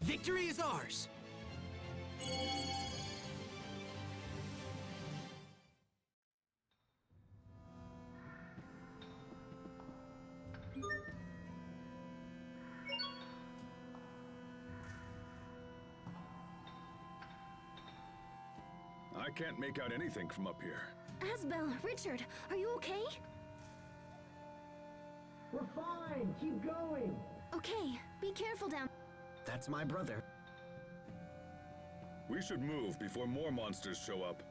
Victory is ours! I can't make out anything from up here. Asbel, Richard, are you okay? We're fine. Keep going. Okay, be careful down. That's my brother. We should move before more monsters show up.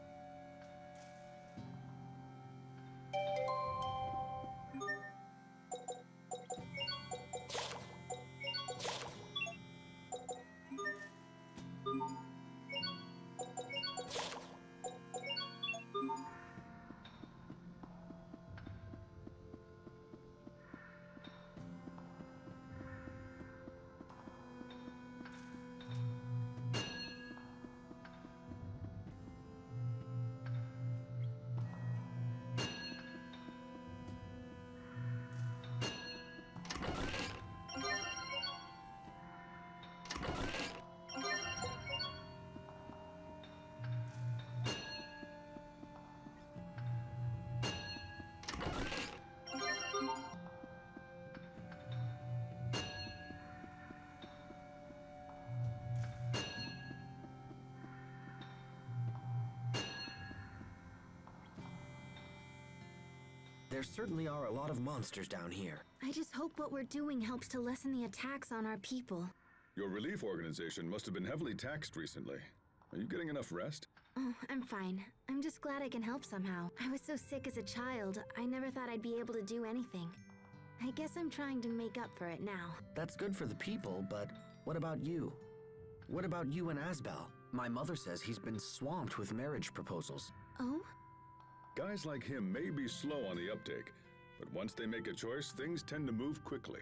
There certainly are a lot of monsters down here. I just hope what we're doing helps to lessen the attacks on our people. Your relief organization must have been heavily taxed recently. Are you getting enough rest? Oh, I'm fine. I'm just glad I can help somehow. I was so sick as a child, I never thought I'd be able to do anything. I guess I'm trying to make up for it now. That's good for the people, but what about you? What about you and Asbel? My mother says he's been swamped with marriage proposals. Oh? Guys like him may be slow on the uptake, but once they make a choice, things tend to move quickly.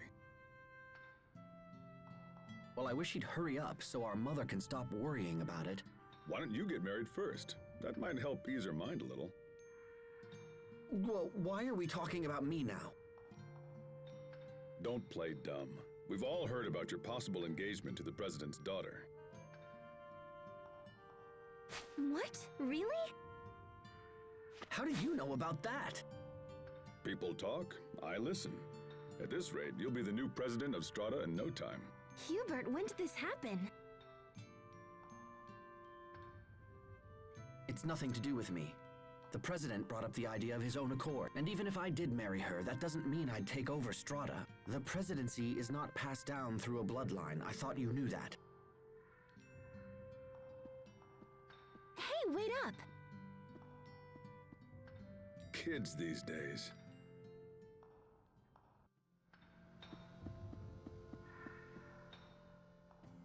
Well, I wish he'd hurry up so our mother can stop worrying about it. Why don't you get married first? That might help ease her mind a little. Well, why are we talking about me now? Don't play dumb. We've all heard about your possible engagement to the president's daughter. What? Really? How do you know about that? People talk, I listen. At this rate, you'll be the new president of Strata in no time. Hubert, when did this happen? It's nothing to do with me. The president brought up the idea of his own accord, and even if I did marry her, that doesn't mean I'd take over Strata. The presidency is not passed down through a bloodline. I thought you knew that. Hey, wait up! Kids these days.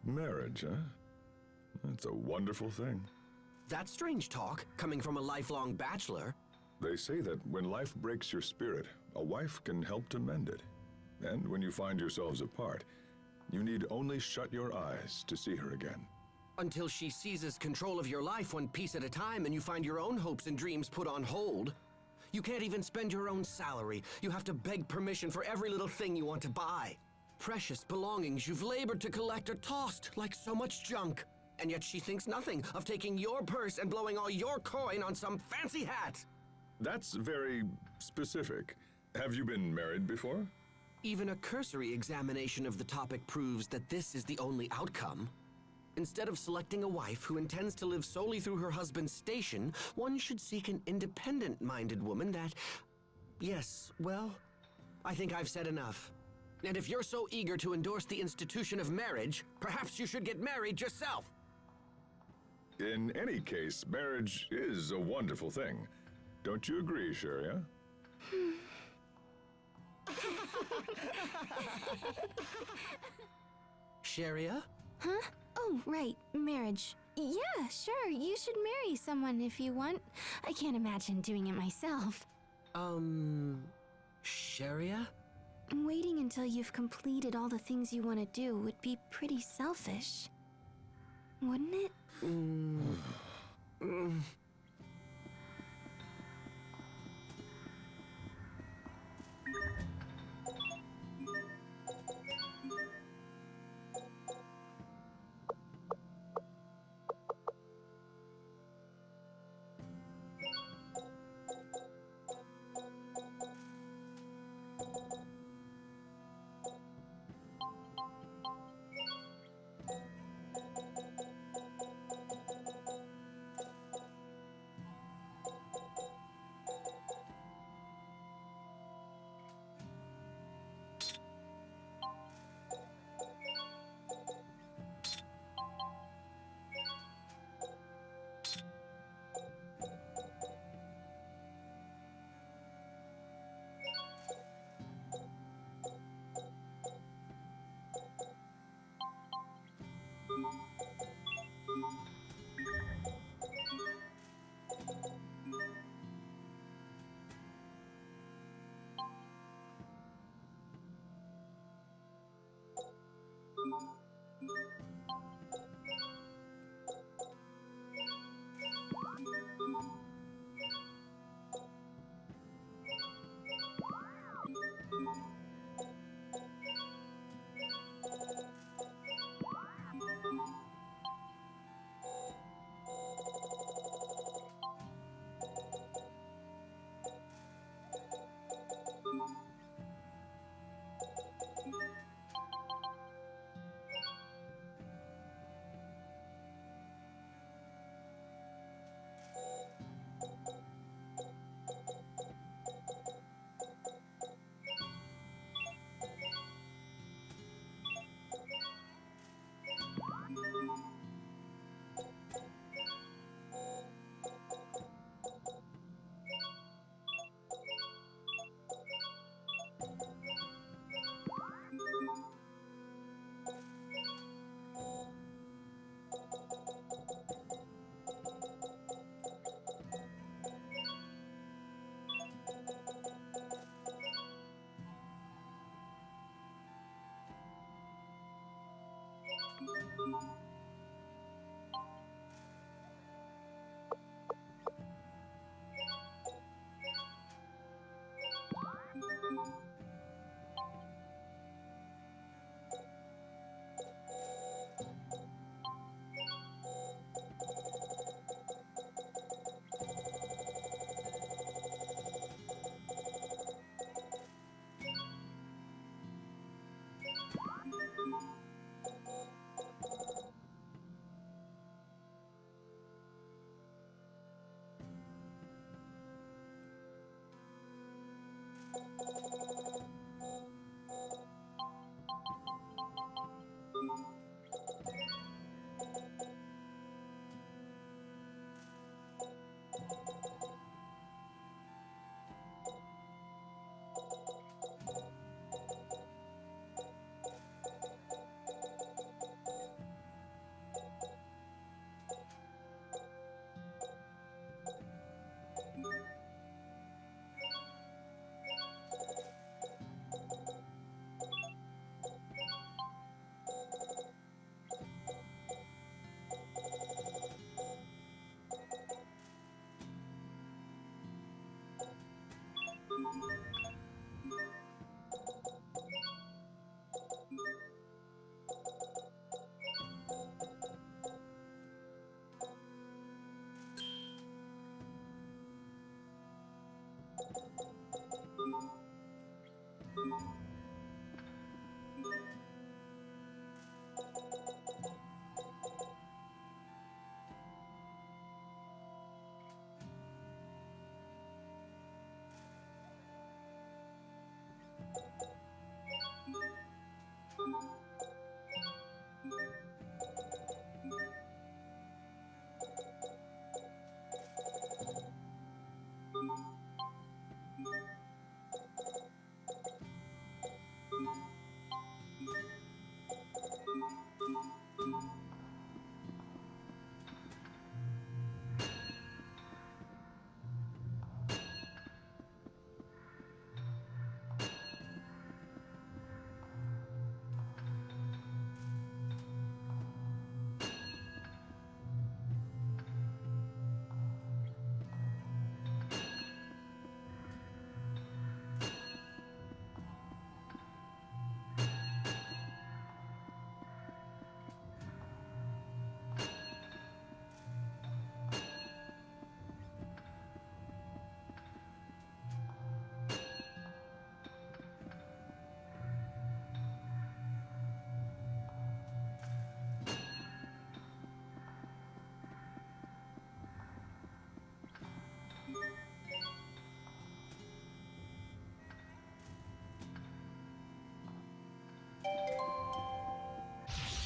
Marriage, huh? That's a wonderful thing. That's strange talk, coming from a lifelong bachelor. They say that when life breaks your spirit, a wife can help to mend it. And when you find yourselves apart, you need only shut your eyes to see her again. Until she seizes control of your life one piece at a time and you find your own hopes and dreams put on hold. You can't even spend your own salary. You have to beg permission for every little thing you want to buy. Precious belongings you've labored to collect are tossed like so much junk. And yet she thinks nothing of taking your purse and blowing all your coin on some fancy hat. That's very specific. Have you been married before? Even a cursory examination of the topic proves that this is the only outcome. Instead of selecting a wife who intends to live solely through her husband's station, one should seek an independent-minded woman that... Yes, well, I think I've said enough. And if you're so eager to endorse the institution of marriage, perhaps you should get married yourself. In any case, marriage is a wonderful thing. Don't you agree, Sharia? Sharia? Huh? Oh, right, marriage. Yeah, sure, you should marry someone if you want. I can't imagine doing it myself. Sharia? Waiting until you've completed all the things you want to do would be pretty selfish. Wouldn't it?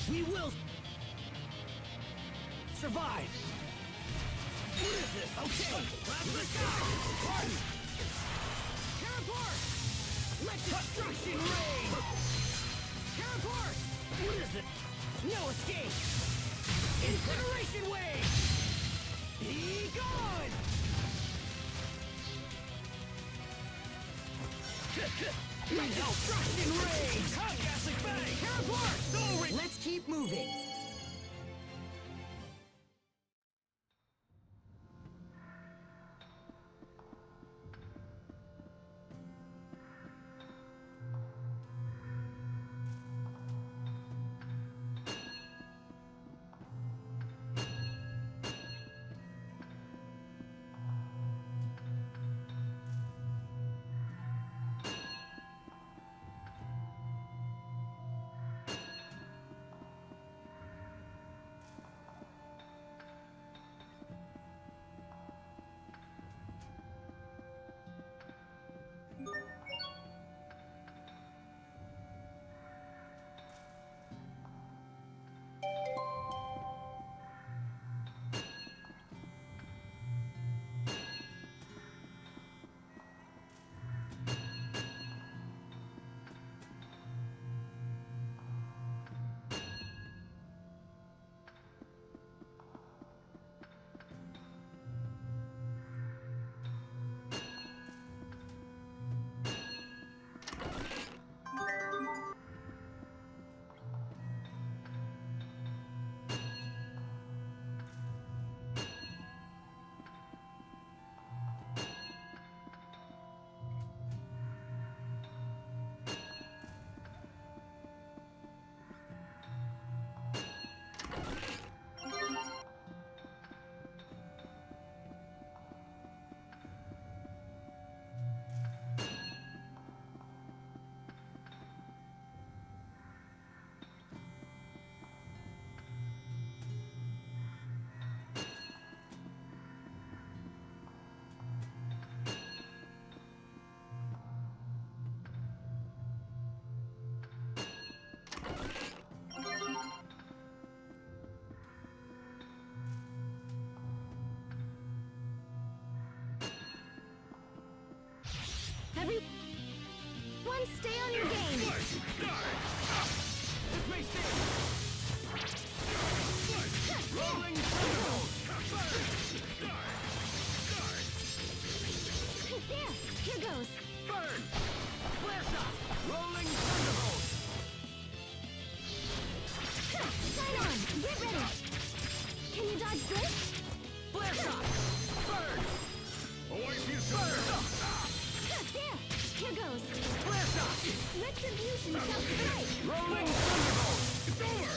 We will survive. What is this? Okay, let's go. Pardon. Teleport! Let destruction reign. Teleport! What is it? No escape. Incineration wave. Be gone. Let destruction reign. Come, Ghastly Fang. Teleport! Soul Ring. Let's keep moving. Everyone stay on your game! This may sting! Rolling Thunderbolt! There! Here goes! Burn! Flare shot! Rolling Thunderbolt! Sign on! Get ready! Can you dodge this? Flare shot! Burn! There! Here goes! Flare shot! Retribution shall strike! Rolling Thunderbolt! It's over!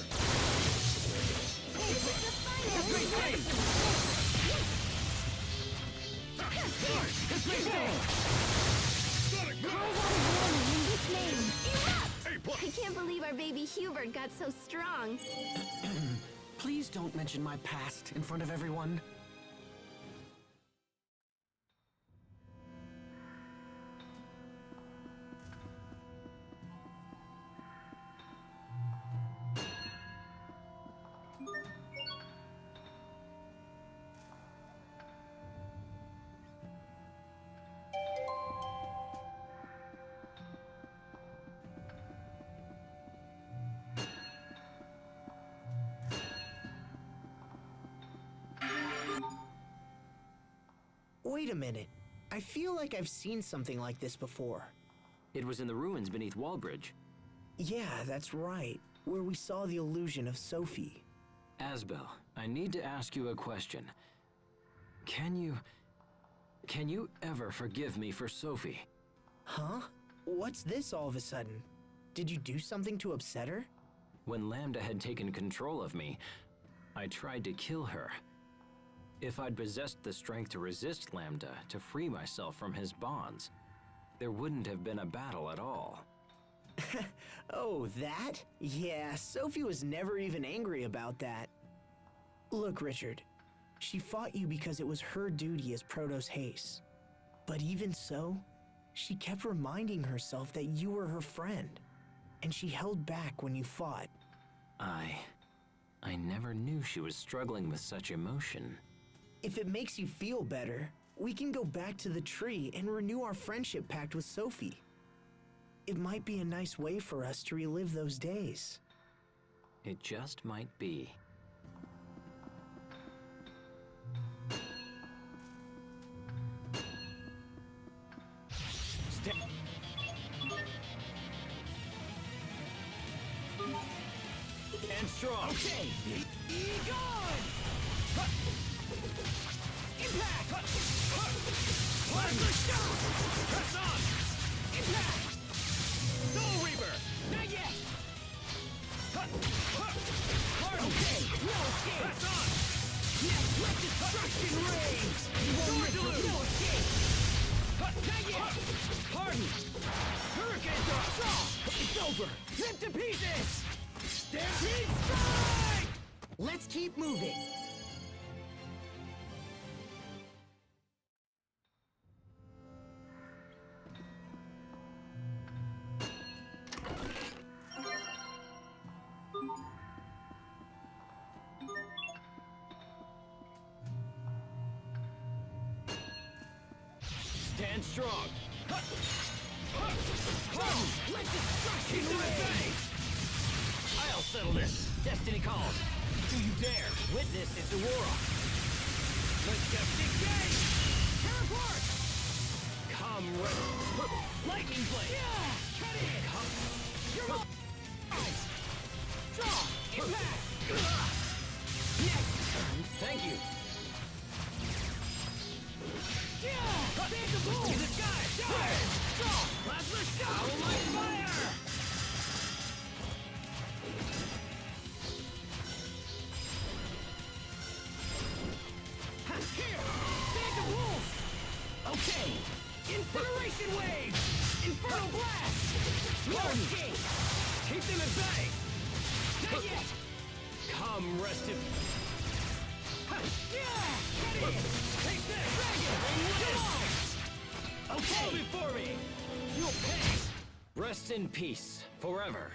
This is the final! This may sting! This may sting! Call out a warning in this name! Erupt! I can't believe our baby Hubert got so strong. Please don't mention my past in front of everyone. Wait a minute. I feel like I've seen something like this before. It was in the ruins beneath Wallbridge. Yeah, that's right. Where we saw the illusion of Sophie. Asbel, I need to ask you a question. Can you ever forgive me for Sophie? Huh? What's this all of a sudden? Did you do something to upset her? When Lambda had taken control of me, I tried to kill her. If I'd possessed the strength to resist Lambda, to free myself from his bonds, there wouldn't have been a battle at all. Oh, that? Yeah, Sophie was never even angry about that. Look, Richard, she fought you because it was her duty as Protos Haste. But even so, she kept reminding herself that you were her friend, and she held back when you fought. I never knew she was struggling with such emotion. If it makes you feel better, we can go back to the tree and renew our friendship pact with Sophie. It might be a nice way for us to relive those days. It just might be. And strong. Okay. Be gone. Impact. Plasma shot. Press on. Impact. Soul Reaper. Not yet. Hard. Okay. No escape. Press on. Yes. Let destruction reign. Sword Deluge. No escape. Not yet. Harden. Hurricane Drop. It's over. Rip to pieces. Stampede Strike! Let's keep moving. Stand strong. Let destruction reign! I'll settle this. Destiny calls. Do you dare? Witness its aurora. Majestic gate! Teleport! Come, lightning blade! Yeah! Cut in! Come. You're all eyes! Draw! Impact! Next! Thank you! Yeah! Phantom boom! To the sky! Fire! Draw! Plasma shot! Owl light fire! Here! Phantom wolf! Okay! Incineration wave! Infernal blast! No escape! Keep them at bay! Not yet! Come, rest in... Yeah! Get in! Take this! Dragon! Come on! Okay! Go before me! You'll pay! Rest in peace, forever.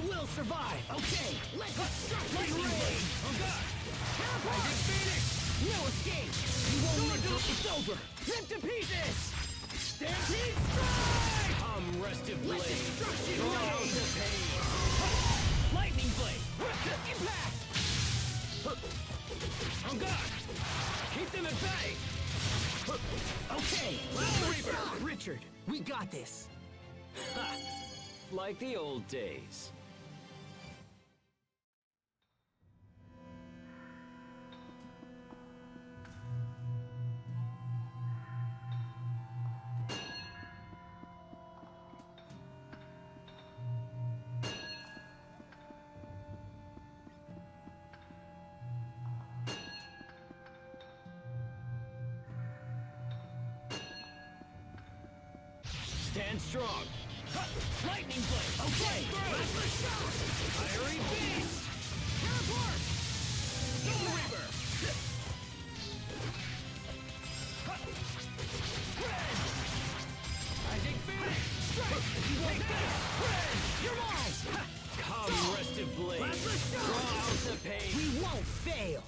will survive! Okay, let's lightning blade! Oh god! Rising Phoenix! No escape! You won't live till it's over! Rip to pieces! Stampede strike! Come, restive blade! Destruction out the pain! Lightning blade! Impact! Oh god! Keep them at bay! Okay, Flower Reaper! Richard, we got this. Ha! Like the old days. Stand strong! Lightning blade! Okay! Fiery beast! Teleport! Soul Reaper! Rising Phoenix! Strike! Take this! You're mine! Come, restive blade! Draw out the pain! We won't fail.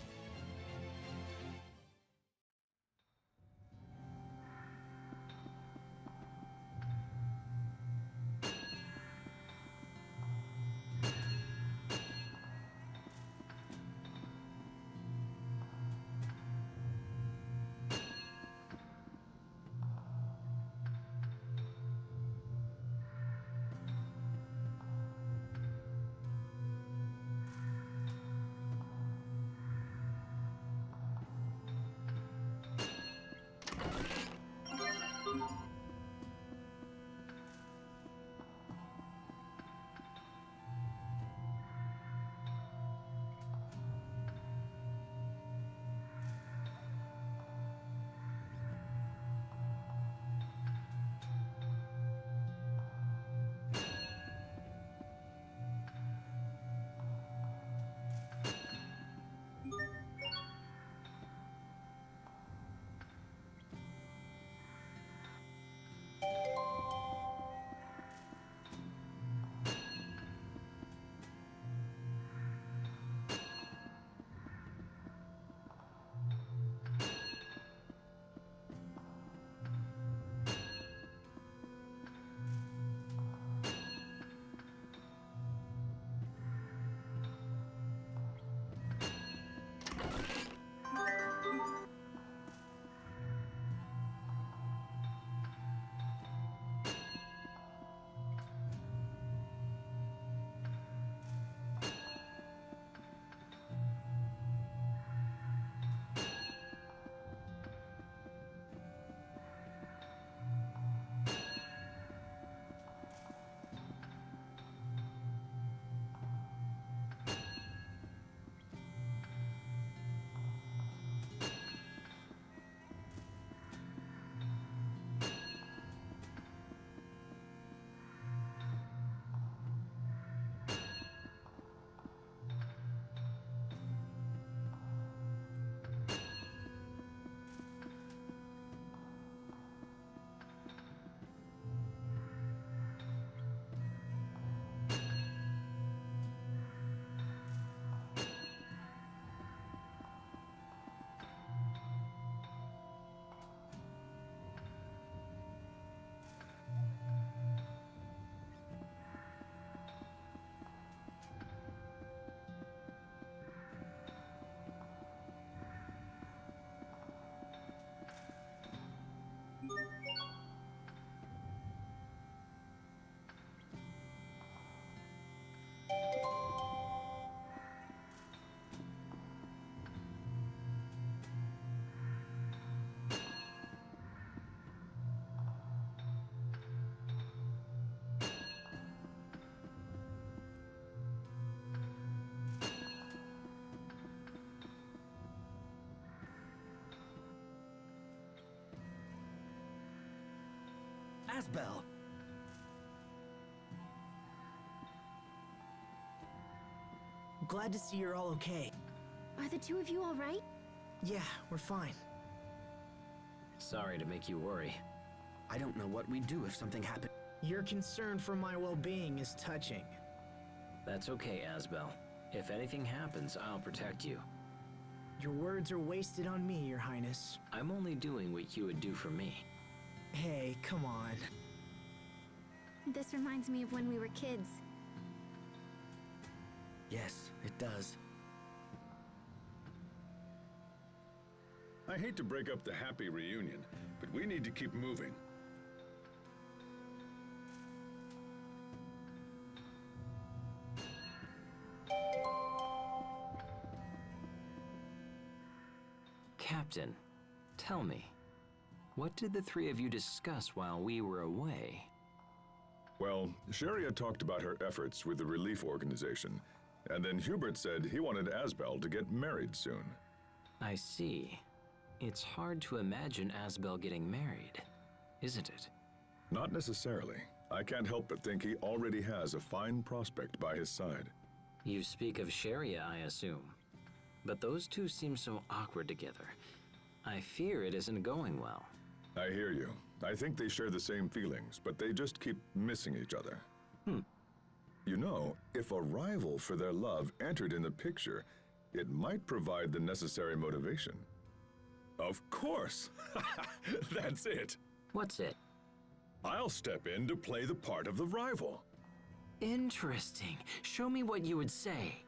Asbel! Glad to see you're all okay. Are the two of you all right? Yeah, we're fine. Sorry to make you worry. I don't know what we'd do if something happened. Your concern for my well-being is touching. That's okay, Asbel. If anything happens, I'll protect you. Your words are wasted on me, Your Highness. I'm only doing what you would do for me. Hey, come on. This reminds me of when we were kids. Yes, it does. I hate to break up the happy reunion, but we need to keep moving. Captain, tell me, what did the three of you discuss while we were away? Well, Sharia talked about her efforts with the relief organization, and then Hubert said he wanted Asbel to get married soon. I see. It's hard to imagine Asbel getting married, isn't it? Not necessarily. I can't help but think he already has a fine prospect by his side. You speak of Sharia, I assume. But those two seem so awkward together. I fear it isn't going well. I hear you. I think they share the same feelings, but they just keep missing each other. You know, if a rival for their love entered in the picture, it might provide the necessary motivation. Of course! That's it! What's it? I'll step in to play the part of the rival. Interesting. Show me what you would say.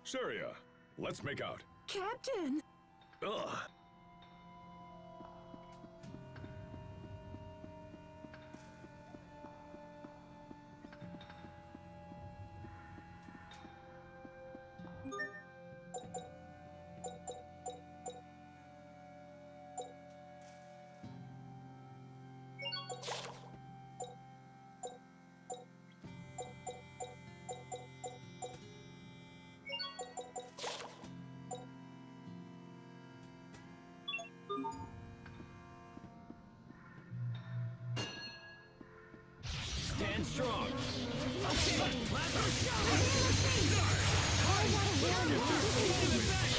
Sharia, let's make out. Captain! Ugh! Stand strong.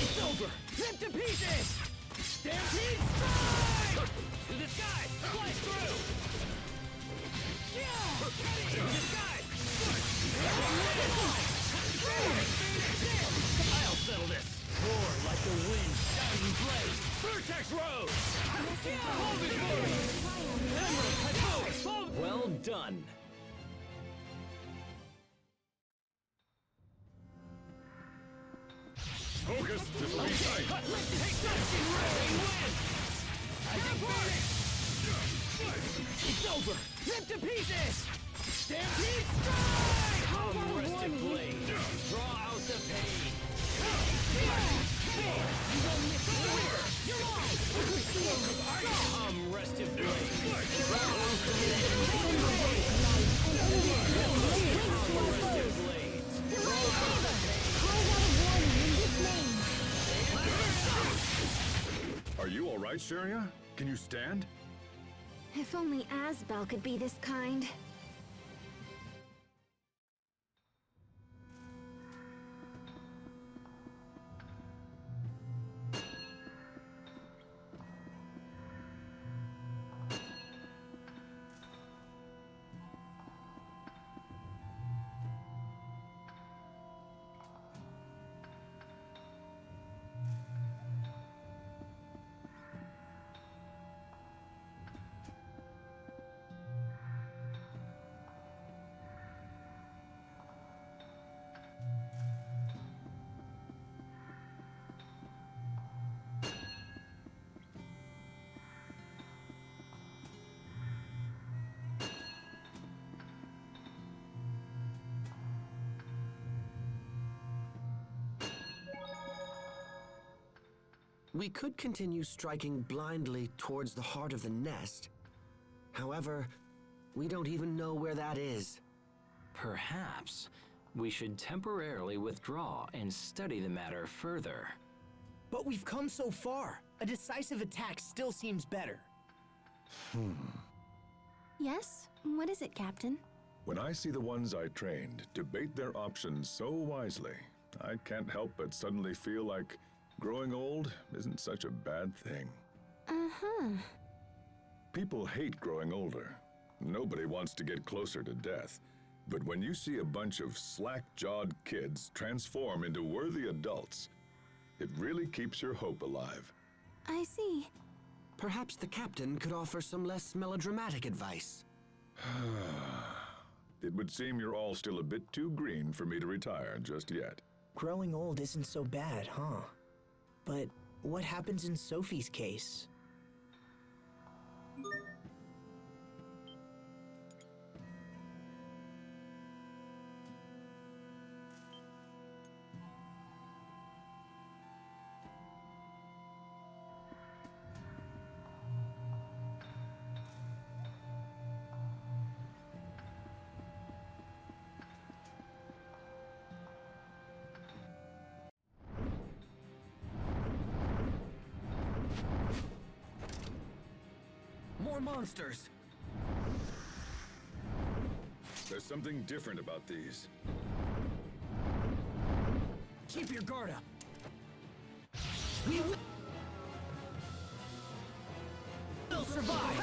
It's over. Rip to pieces. Stampede strike! To the sky. Slice through. To the sky. I'll settle this. Roar like the wind, shining blade. Vertex Rose. Well done. Focus! This will be tight! It's over! Rip to pieces! Stampede strike! Unrested blade! Draw out the pain! You won't miss the winner! You're on! Unrested blade! Draw out the pain! Unrested blades! Draw out the pain! Are you all right, Sharia? Can you stand? If only Asbel could be this kind. We could continue striking blindly towards the heart of the nest. However, we don't even know where that is. Perhaps we should temporarily withdraw and study the matter further. But we've come so far. A decisive attack still seems better. Yes? What is it, Captain? When I see the ones I trained debate their options so wisely, I can't help but suddenly feel like growing old isn't such a bad thing. Uh-huh. People hate growing older. Nobody wants to get closer to death. But when you see a bunch of slack-jawed kids transform into worthy adults, it really keeps your hope alive. I see. Perhaps the captain could offer some less melodramatic advice. It would seem you're all still a bit too green for me to retire just yet. Growing old isn't so bad, huh? But what happens in Sophie's case? More monsters! There's something different about these. Keep your guard up! We will survive!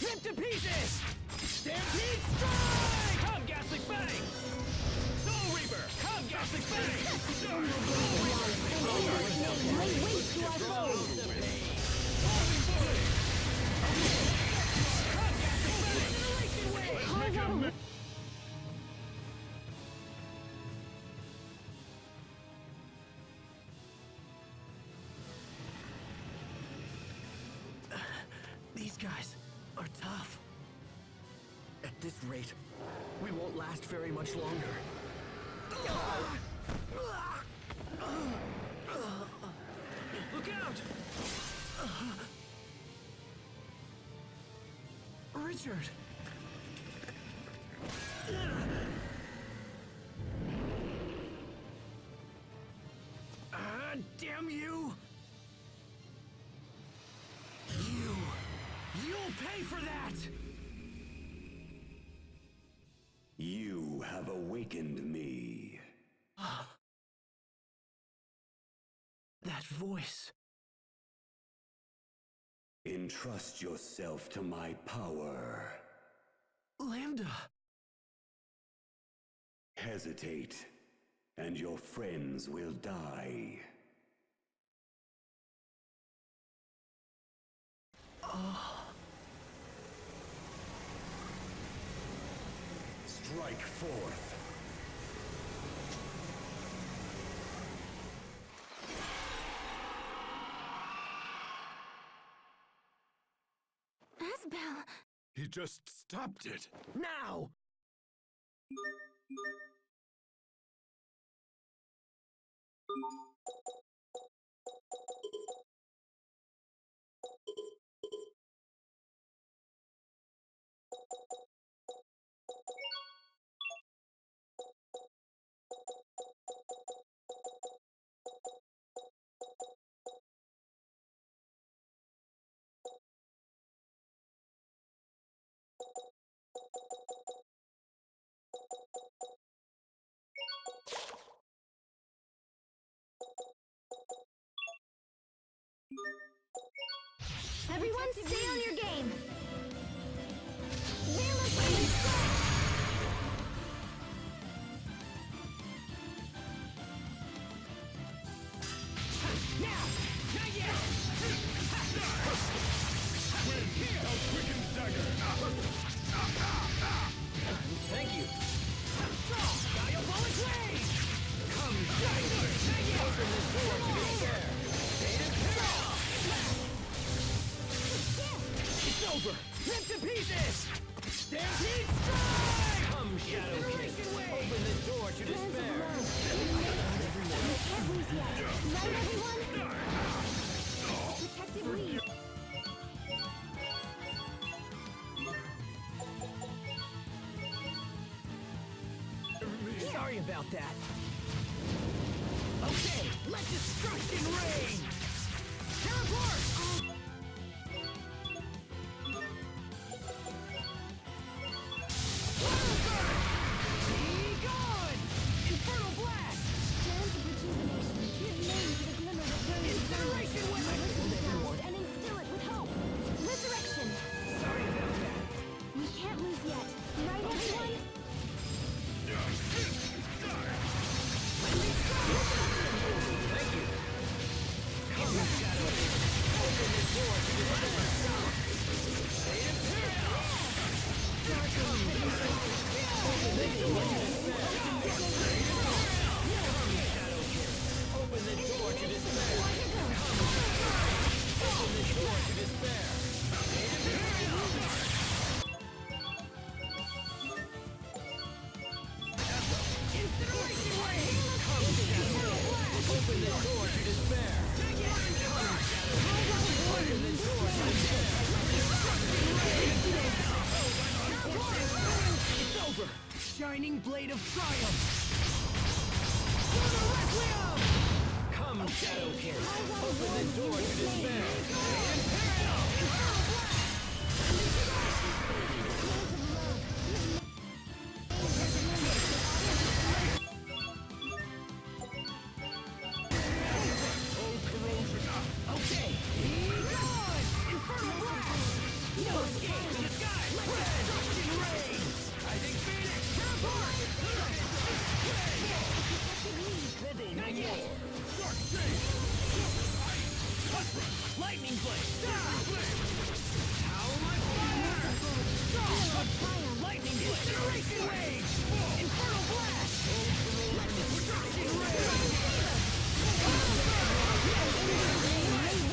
Rip to pieces! Stampede strike! Come, Ghastly Fang! Soul Reaper! Come, Ghastly Fang! Soul Reaper! Lay waste to our foes! Carve out a These guys are tough. At this rate, we won't last very much longer. Look out! Richard! Damn you! You'll pay for that! You have awakened me. That voice. Entrust yourself to my power. Lambda. Hesitate, and your friends will die. Strike forth. Asbel! He just stopped it. Now! Everyone stay on your game! Realistic strike! Now! Not yet! Thank you! Diabolic Blade! Come, Open this door to despair! It's over! Rip to pieces! Stampede strike! Come, Shadow King! Open the door to despair! Can't lose yet. Right, everyone? Protective lead. Sorry about that. Okay, let destruction reign! Teleport! Be gone! Infernal blast! Strands of rejuvenation give name to the glimmer that burns Open the door to despair. Open the door to despair. Incineration wave! Open the door to despair. Open the door to despair. It's over. Shining blade of triumph. Come, Shadowkin. Open the door to despair. Okay. Gone! Infernal blast! No escape in the sky! Destruction rays! Rising Phoenix! Teleport! Struggle no more! Dark Shade! Lightning Blade! Power my fire! Lightning Blade! Incineration Wave! Infernal blast! Destruction rays! Infernal blast! Destruction rays!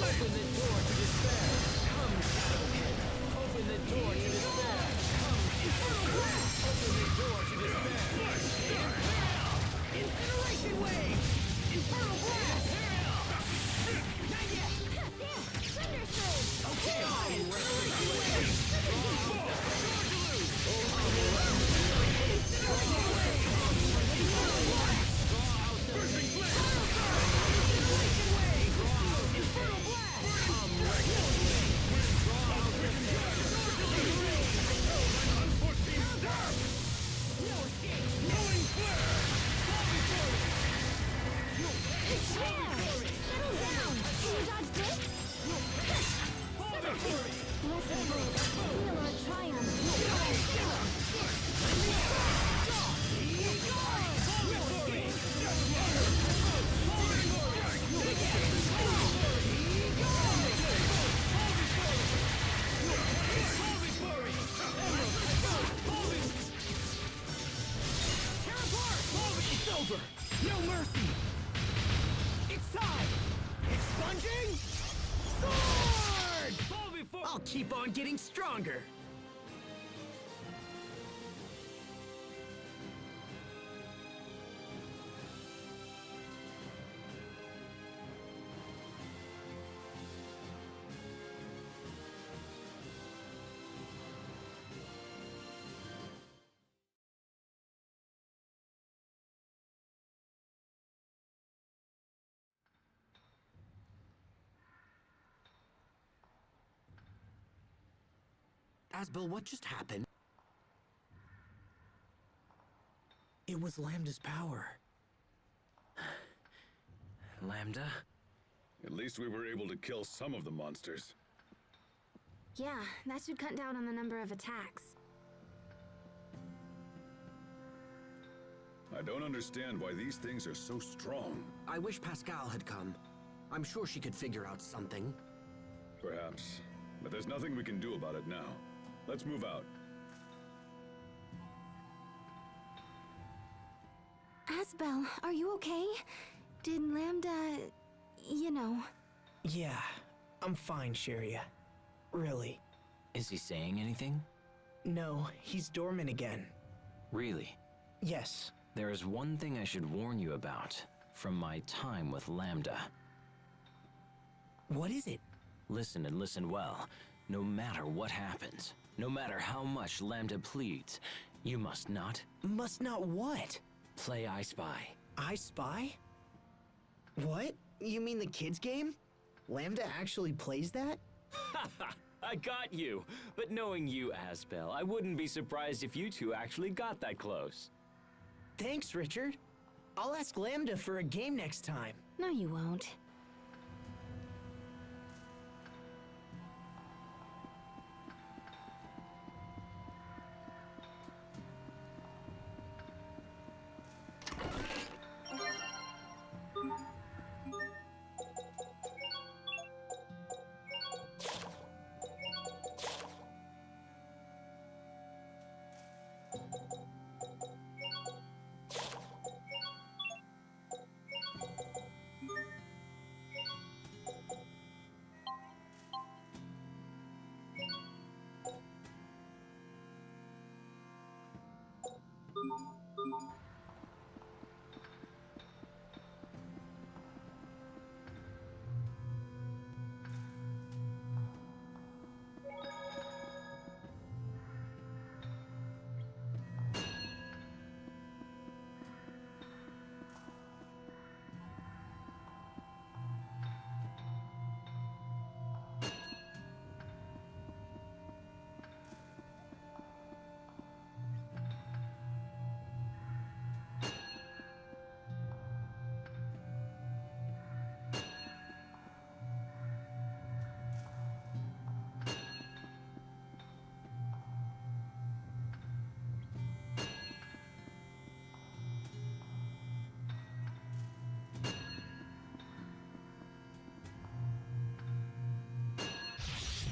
Open the door to despair. Come, Shadowhead. Open the door to despair. Come, Infernal Blast. Open the door to despair. Incineration Wave. Infernal Blast. Not yet. Thunder Surge. Okay. Incineration Wave. Incineration Wave. Infernal Blast. Incineration Wave. Infernal Blast. It's over! No mercy! It's time! Expunging! Sword! Fall before— I'll keep on getting stronger. Asbel, what just happened? It was Lambda's power. Lambda? At least we were able to kill some of the monsters. Yeah, that should cut down on the number of attacks. I don't understand why these things are so strong. I wish Pascal had come. I'm sure she could figure out something. Perhaps. But there's nothing we can do about it now. Let's move out. Asbel, are you okay? Did Lambda... you know... Yeah, I'm fine, Sharia. Really. Is he saying anything? No, he's dormant again. Really? Yes. There is one thing I should warn you about from my time with Lambda. What is it? Listen and listen well. No matter what happens, no matter how much Lambda pleads, you must not... Must not what? Play I Spy. I Spy? What? You mean the kids game? Lambda actually plays that? I got you. But knowing you, Asbel, I wouldn't be surprised if you two actually got that close. Thanks, Richard. I'll ask Lambda for a game next time. No, you won't.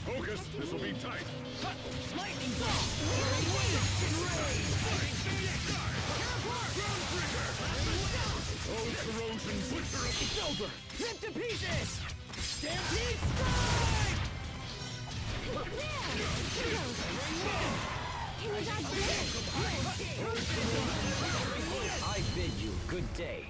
Focus! This will be tight! Lightning bolt! Oh, corrosion butcher of... It's over! Ripped to pieces! Stampede strike! I bid you good day.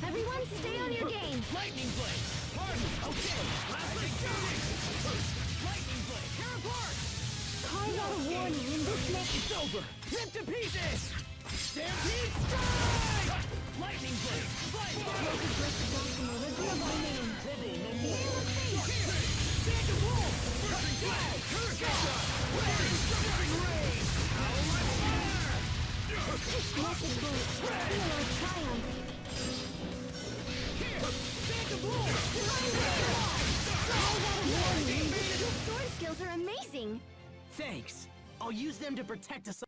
Everyone stay on your game! Lightning blade! Pardon! Okay! Lightning blade! Tear apart! Calling out a warning in this next... It's over! Ripped to pieces! Stampede strike! Lightning blade! Fly! Broken burst of gas from a ripple of our name. Stand to pull! Burning flag! Burning rain! Howl like fire! Blessed bullets, feel our triumph. Stand to pull! Calling out a warning. Your sword skills are amazing. Thanks. I'll use them to protect us.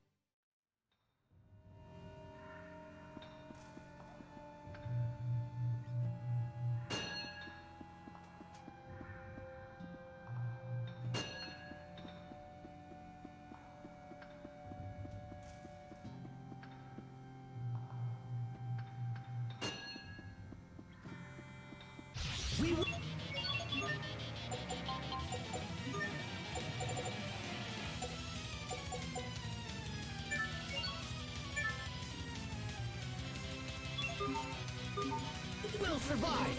We'll survive!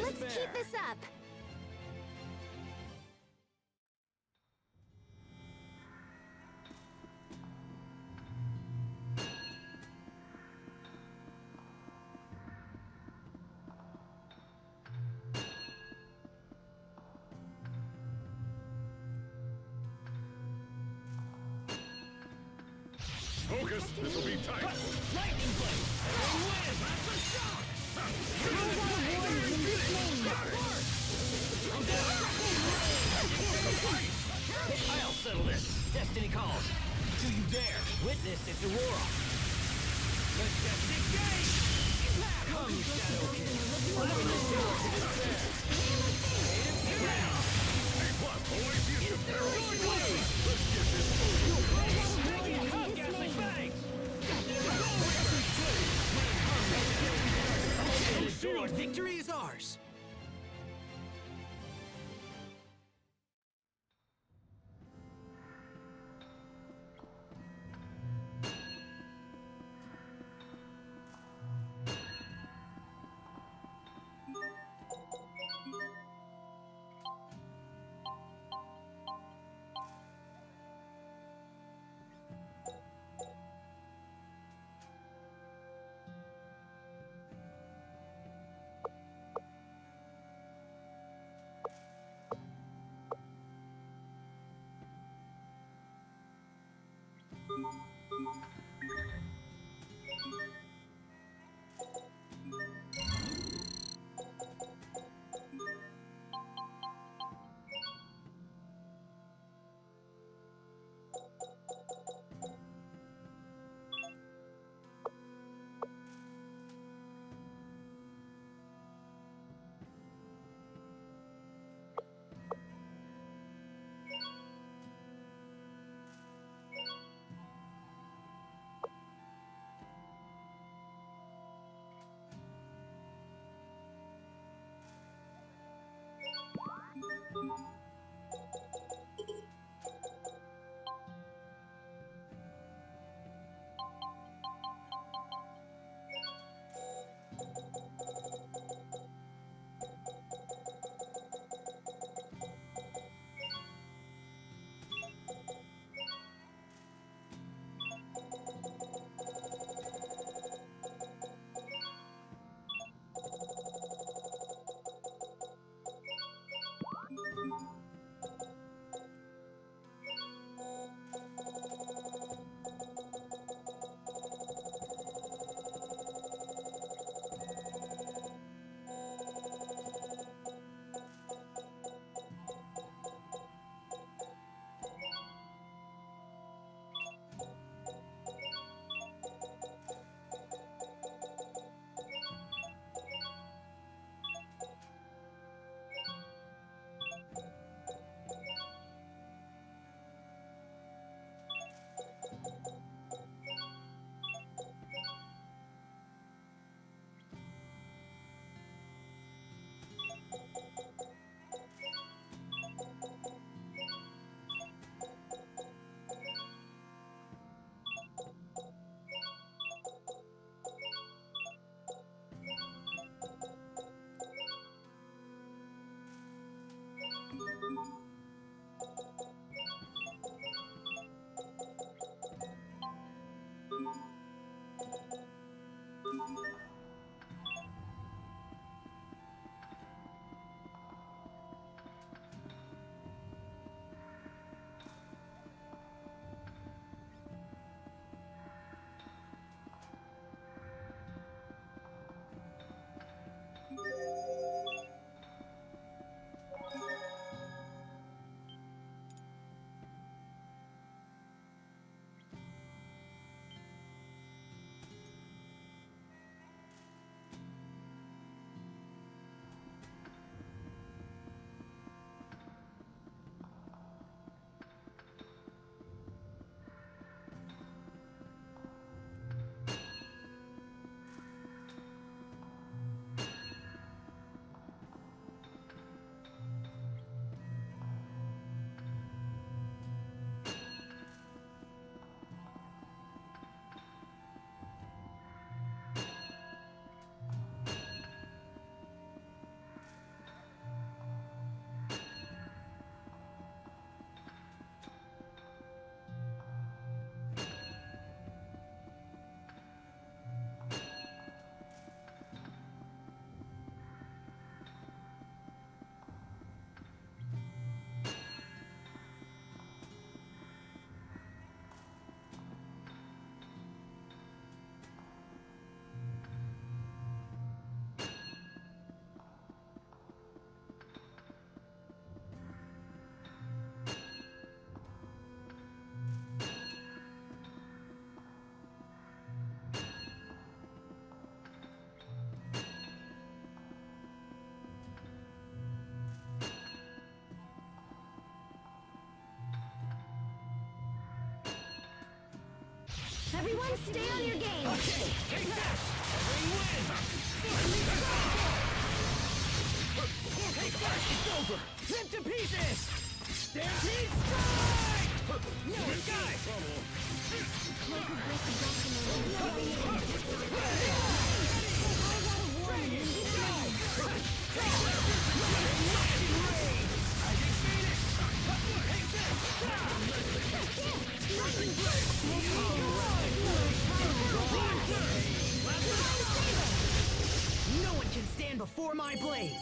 Let's keep this up. Focus! This will be tight! Lightning blade! Wind! Master shock! I'll settle this. Destiny calls. Do you dare witness its aurora? Majestic gate! Come, Shadow King! Open the door to despair! Everyone stay on your game! Okay, take that! Every win! Take that! It's over! Rip to pieces! Stampede strike! No escape! No one can stand before my blade!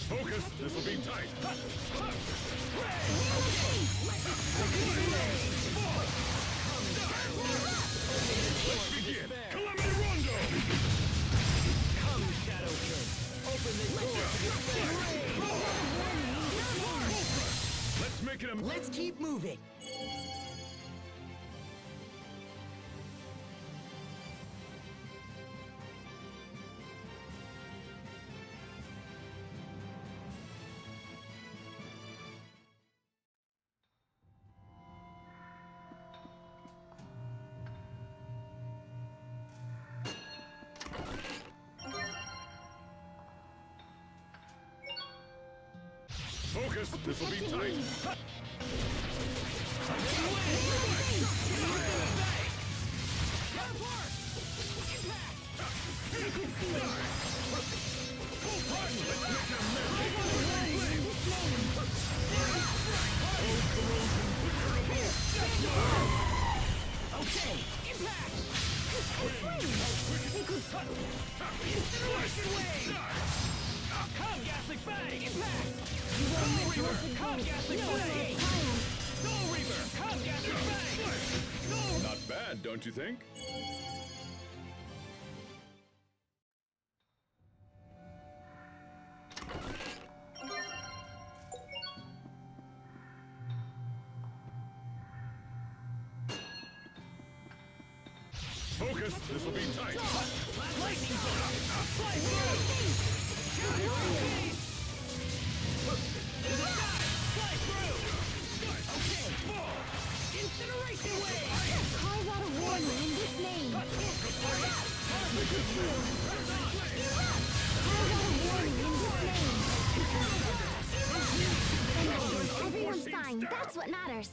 Focus! This will be tight! Let's begin! Calamity Rondo! Come, Shadow Kid. Open the door to Let's make it a... Let's keep moving. Focus! This will be tight! Okay, impact! Incineration wave! Come, Ghastly Fang! Impact! Soul Reaver! Come, Ghastly Fang! Soul Reaver! Come, Ghastly Fang! Soul... Not bad, don't you think? Focus! This will be tight! Lightning Bolt! Fly through! To the sky! Fly through! Okay, fall! Incineration wave! Carve out a warning in this name. Carve out a warning in this name. Everyone's fine. That's what matters.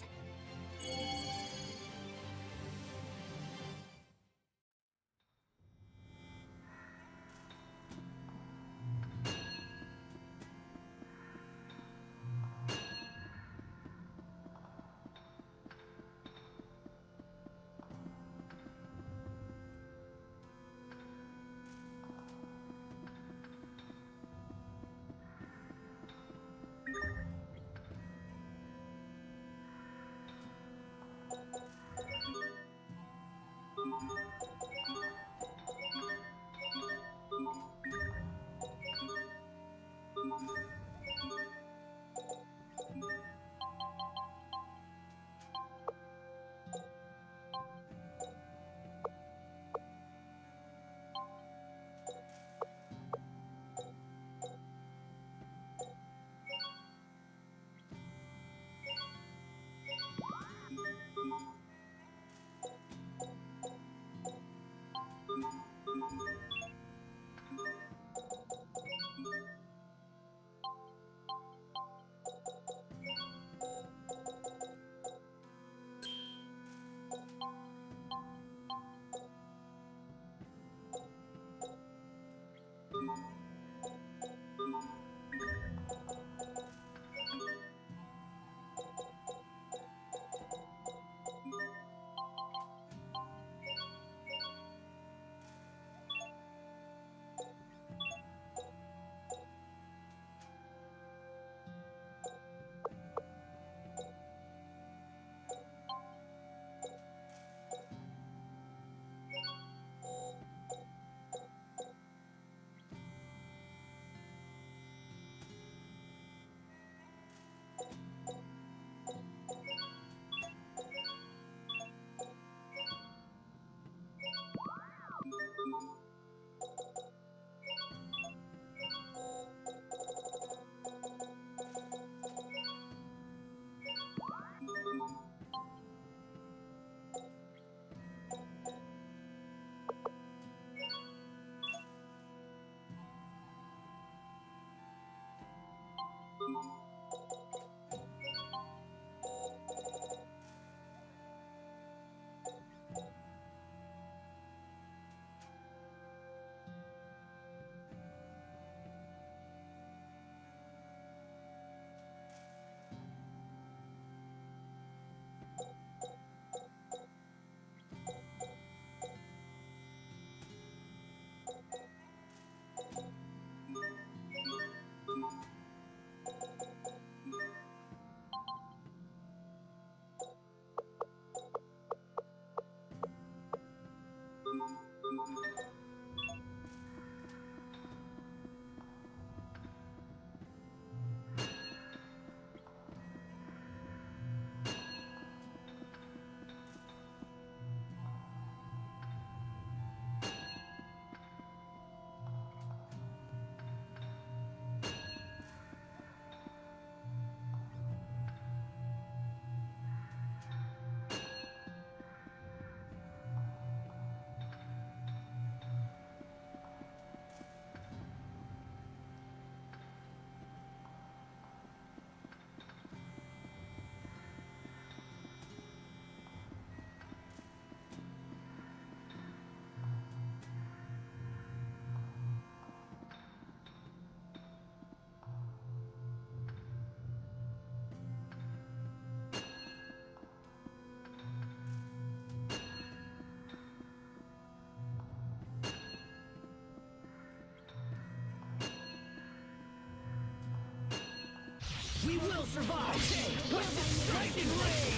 We will survive! Okay, with the striking rain!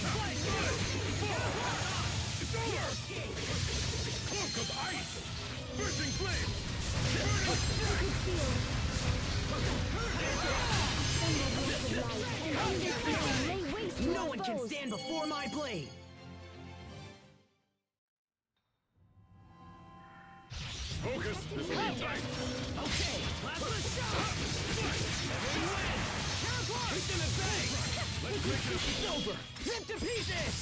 It's over! Cloak of ice! Bursting flames! No one can stand before my blade! Focus! This will be tight! Okay, plasma shot! Every win! He's gonna bang! Let's make this over! Rip to pieces!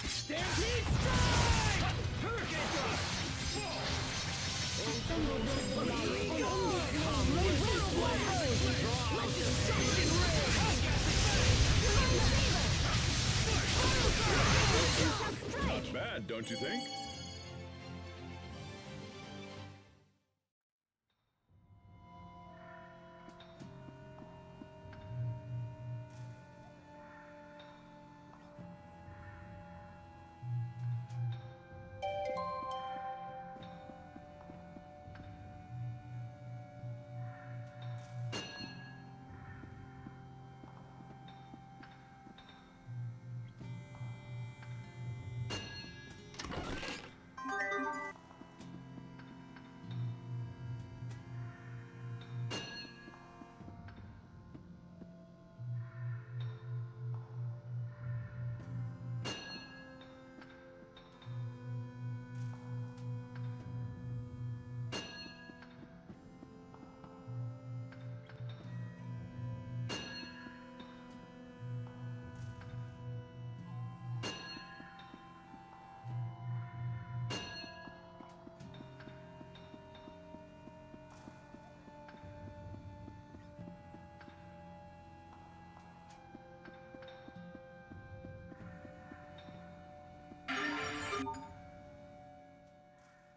Stampede strike! Hurricane thrust! Here we go! Let's destruction ray! Not bad, don't you think?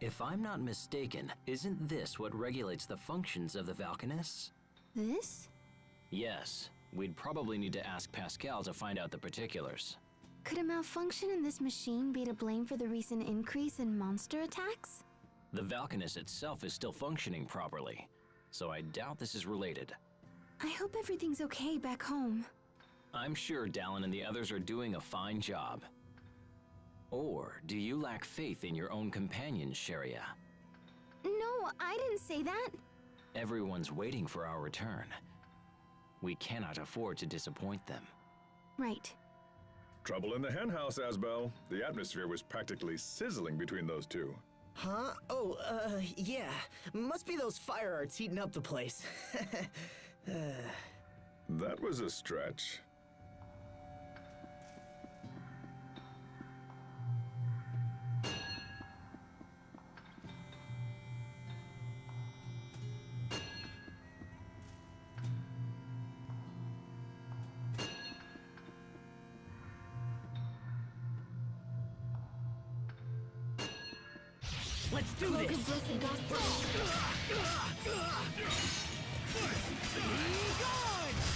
If I'm not mistaken, isn't this what regulates the functions of the Valkanus? This? Yes. We'd probably need to ask Pascal to find out the particulars. Could a malfunction in this machine be to blame for the recent increase in monster attacks? The Valkanus itself is still functioning properly, so I doubt this is related. I hope everything's okay back home. I'm sure Dallin and the others are doing a fine job. Or do you lack faith in your own companions, Sharia? No, I didn't say that. Everyone's waiting for our return. We cannot afford to disappoint them. Right. Trouble in the henhouse, Asbel. The atmosphere was practically sizzling between those two. Huh? Oh, yeah. Must be those fire arts heating up the place. That was a stretch. Let's do this!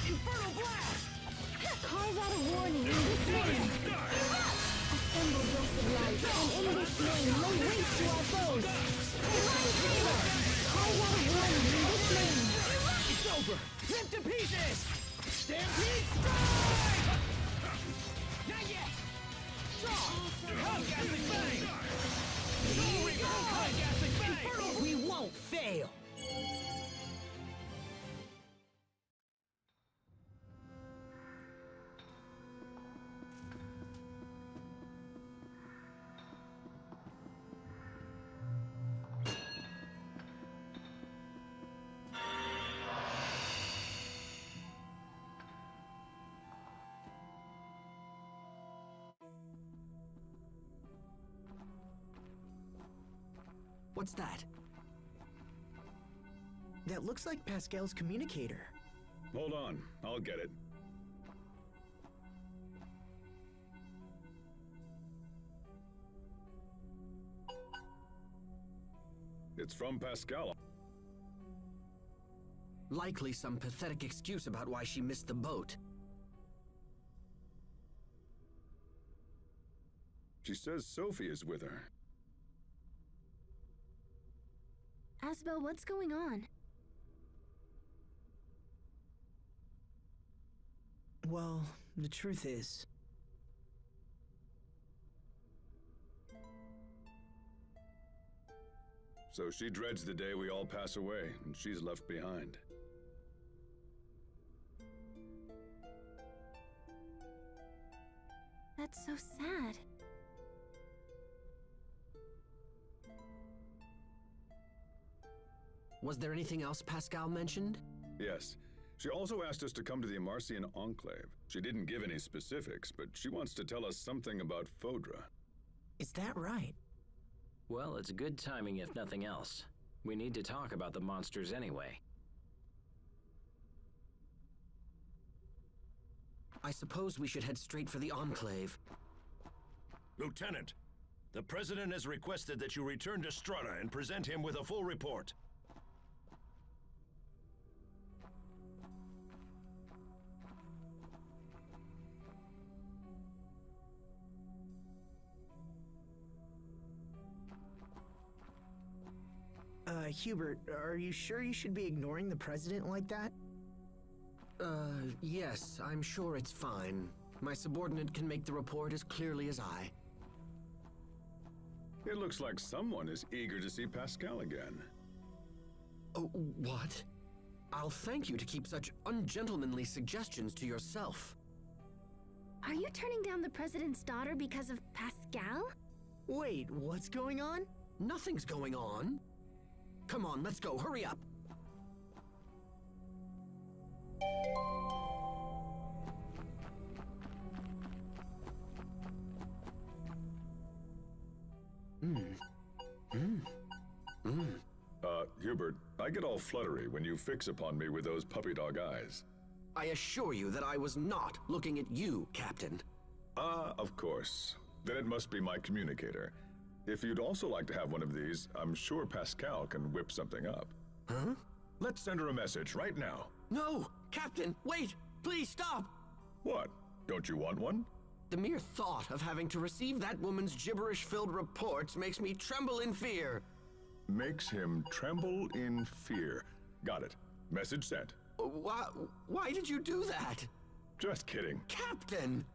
Infernal blast! Carve out a warning in this name. Assemble blessed light, and in this name lay waste to our foes. Divine favor! Carve out a warning in this name. It's over! Rip to pieces! Stampede strike! Not yet! Draw! Hellgasting bang! We won't fail! What's that? That looks like Pascal's communicator. Hold on, I'll get it. It's from Pascal. Likely some pathetic excuse about why she missed the boat. She says Sophie is with her. Asbel, what's going on? Well, the truth is... So she dreads the day we all pass away, and she's left behind. That's so sad. Was there anything else Pascal mentioned? Yes. She also asked us to come to the Amarcian Enclave. She didn't give any specifics, but she wants to tell us something about Fodra. Is that right? Well, it's good timing if nothing else. We need to talk about the monsters anyway. I suppose we should head straight for the Enclave. Lieutenant, the President has requested that you return to Strata and present him with a full report. Hubert, are you sure you should be ignoring the President like that? Yes, I'm sure it's fine. My subordinate can make the report as clearly as I. It looks like someone is eager to see Pascal again. Oh, what? I'll thank you to keep such ungentlemanly suggestions to yourself. Are you turning down the President's daughter because of Pascal? Wait, what's going on? Nothing's going on. Come on, let's go, hurry up. Hubert, I get all fluttery when you fix upon me with those puppy dog eyes. I assure you that I was not looking at you, Captain. Of course. Then it must be my communicator. If you'd also like to have one of these, I'm sure Pascal can whip something up. Huh? Let's send her a message right now. No! Captain, wait! Please stop! What? Don't you want one? The mere thought of having to receive that woman's gibberish-filled reports makes me tremble in fear. Makes him tremble in fear. Got it. Message sent. Why did you do that? Just kidding. Captain!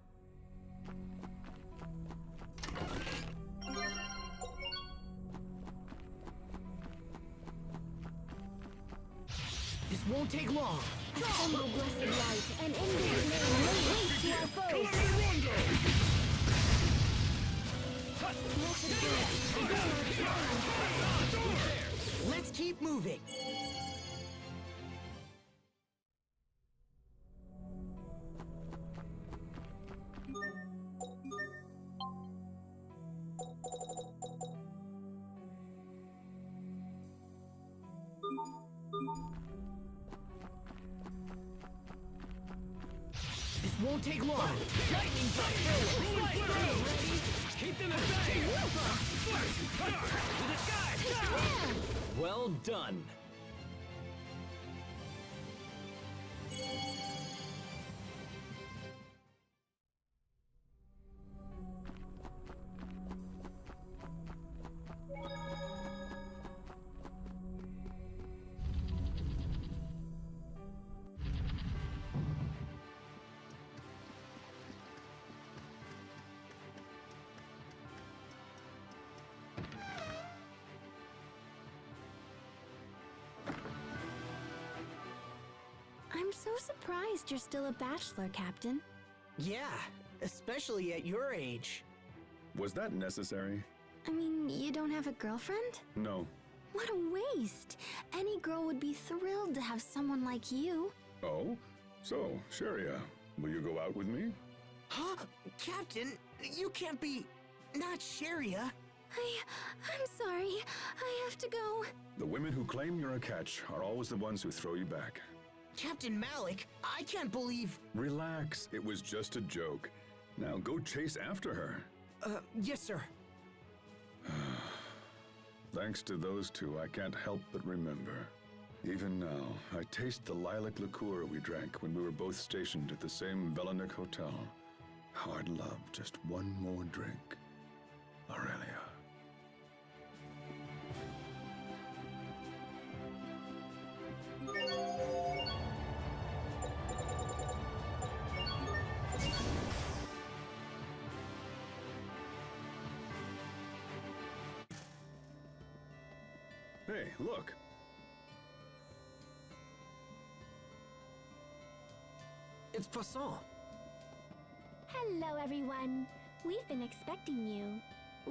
This won't take long. Assemble blessed light, and in this name lay waste to our foes. Let's keep moving. This won't take long. Lightning strike through! Fly through! Ready? Keep them at bay! To the sky! Well done. I'm so surprised you're still a bachelor, Captain. Yeah, especially at your age. Was that necessary? I mean, you don't have a girlfriend? No. What a waste! Any girl would be thrilled to have someone like you. Oh? So, Sharia, will you go out with me? Huh? Captain, you can't be... not Sharia. I'm sorry. I have to go. The women who claim you're a catch are always the ones who throw you back. Captain Malik, I can't believe... Relax, it was just a joke. Now go chase after her. Yes, sir. Thanks to those two, I can't help but remember. Even now, I taste the lilac liqueur we drank when we were both stationed at the same Velanik hotel. How I'd love just one more drink. Aurelia. Hey, look. It's Poisson. Hello, everyone. We've been expecting you.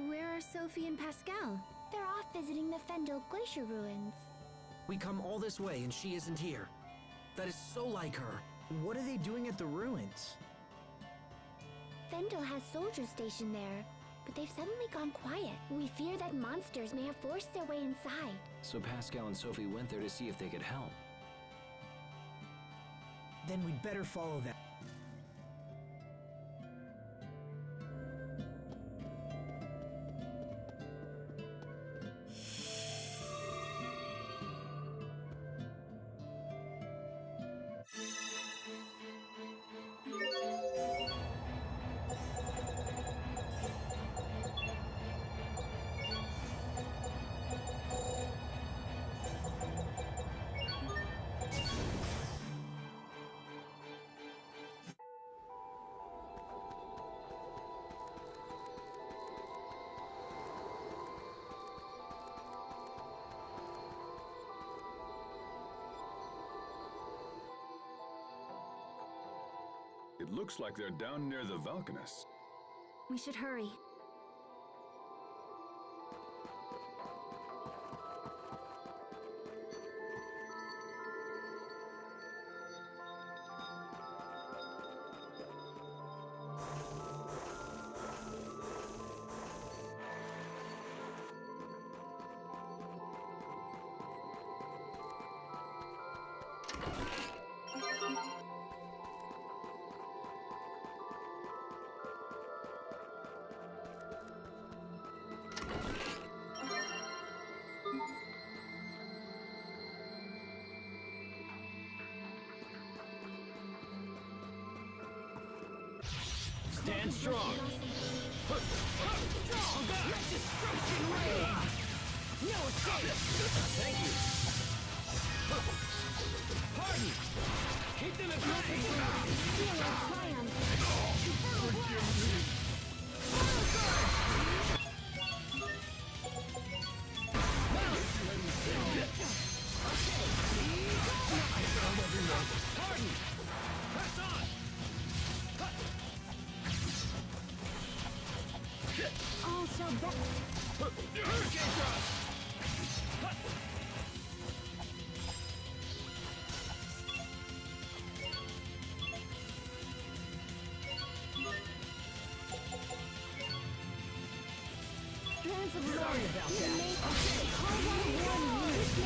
Where are Sophie and Pascal? They're off visiting the Fendel Glacier ruins. We come all this way and she isn't here. That is so like her. What are they doing at the ruins? Fendel has soldiers stationed there, but they've suddenly gone quiet. We fear that monsters may have forced their way inside. So Pascal and Sophie went there to see if they could help. Then we'd better follow them. It looks like they're down near the Valkanus. We should hurry. Stand strong. Let destruction reign. No escape. Thank you. Pardon. Keep them at bay. Forgive me. Pardon. Press on. All shall Sorry about that.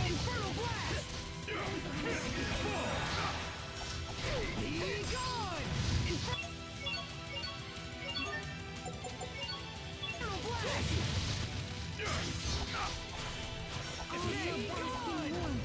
Infernal blast! Be gone! Infernal blast! Be gone!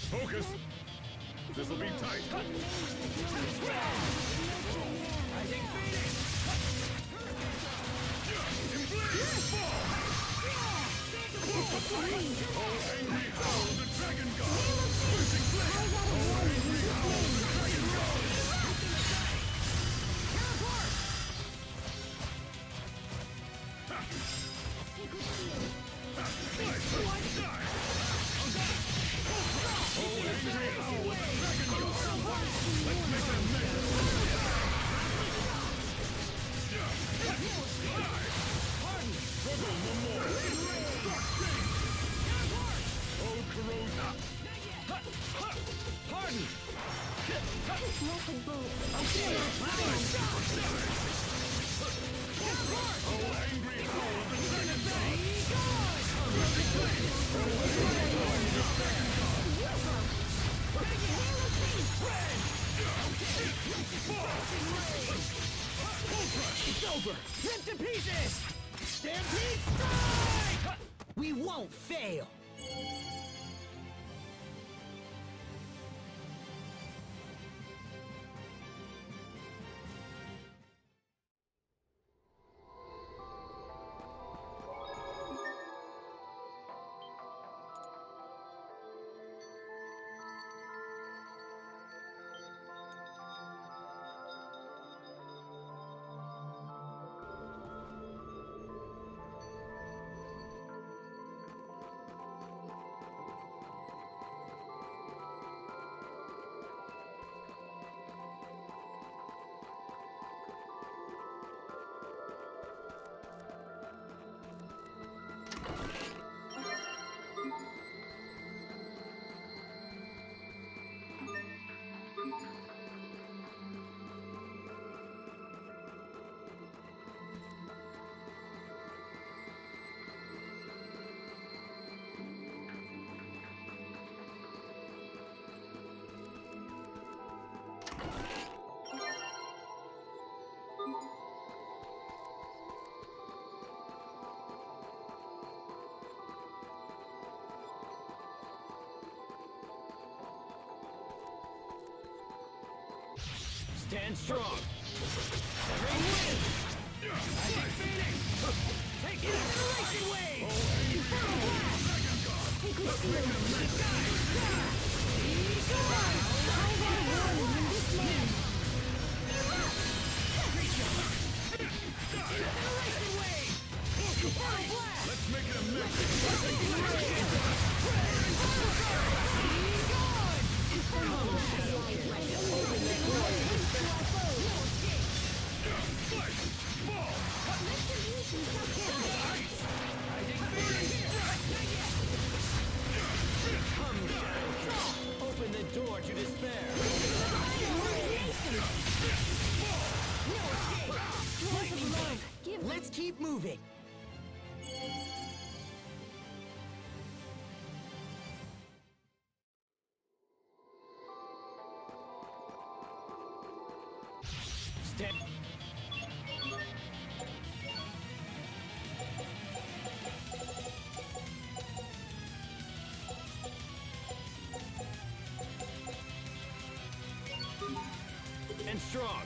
Focus! This'll be tight. Rising Phoenix! Oh, angry howl, the dragon god! Piercing flame! Oh, angry howl, the dragon god! It's over! Rip to pieces! Stampede strike! We won't fail! Stand strong. Every win. Rising Phoenix. Take it as a racing wave. Infernal blast. Sacred seal. Let's make it a mess. Open the door to despair. Let's keep moving! And strong.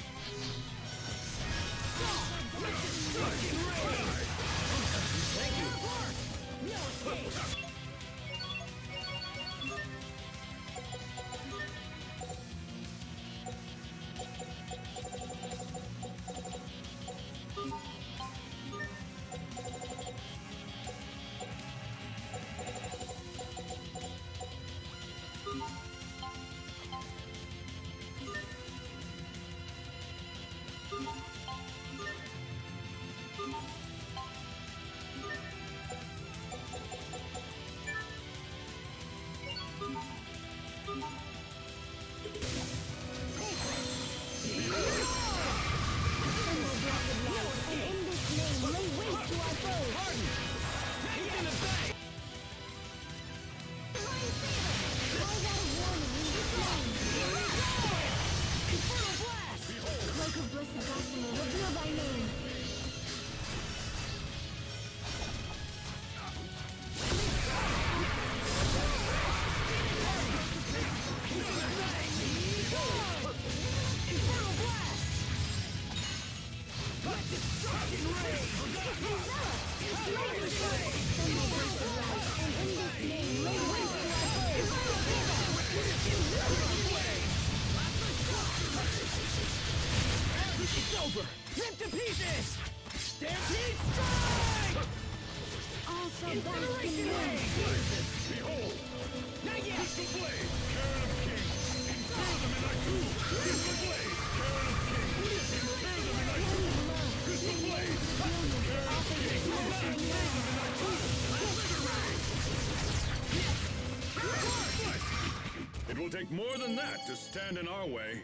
Thank you. Incineration Wave! Behold! Not yet! Crystal Blade! Karen of Kings! Infer them in Iku! Crystal Blade! Karen of Kings! Infer them in Iku! Crystal Blade! Karen of Kings! Infer them in Iku! It will take more than that to stand in our way.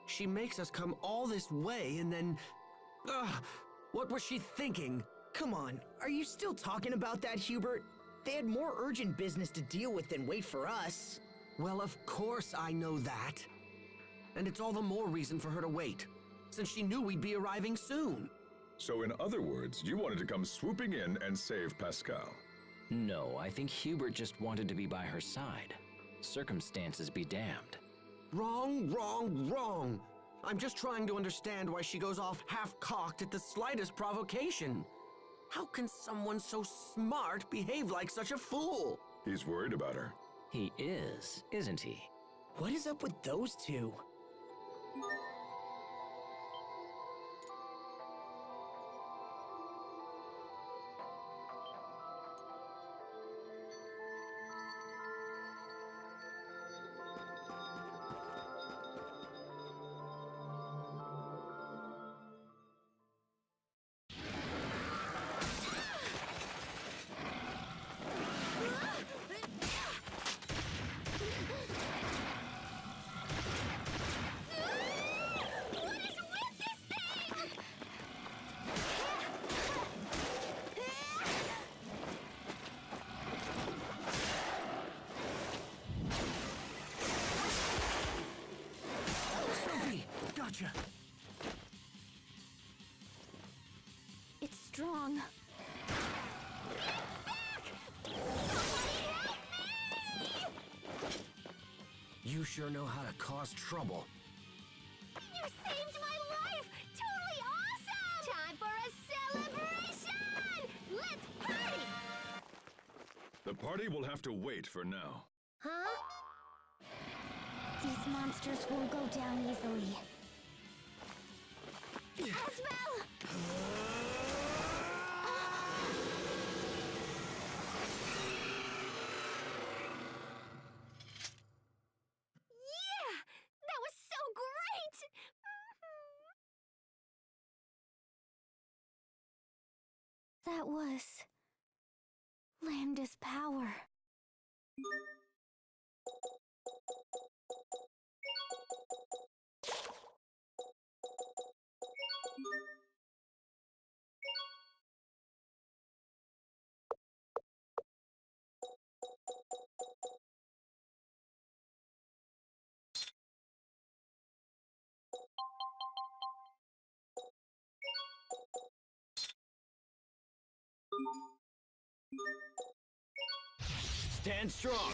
She makes us come all this way and then... what was she thinking? Come on, are you still talking about that, Hubert? They had more urgent business to deal with than wait for us. Well, of course I know that. And it's all the more reason for her to wait, since she knew we'd be arriving soon. So in other words, you wanted to come swooping in and save Pascal. No, I think Hubert just wanted to be by her side. Circumstances be damned. Wrong, wrong, wrong. I'm just trying to understand why she goes off half-cocked at the slightest provocation. How can someone so smart behave like such a fool? He's worried about her. He is, isn't he? What is up with those two? It's strong. You sure know how to cause trouble. You saved my life! Totally awesome! Time for a celebration! Let's party! The party will have to wait for now. Huh? These monsters won't go down easily. Asbel! Yeah! That was so great! That was... Lambda's power. Stand strong.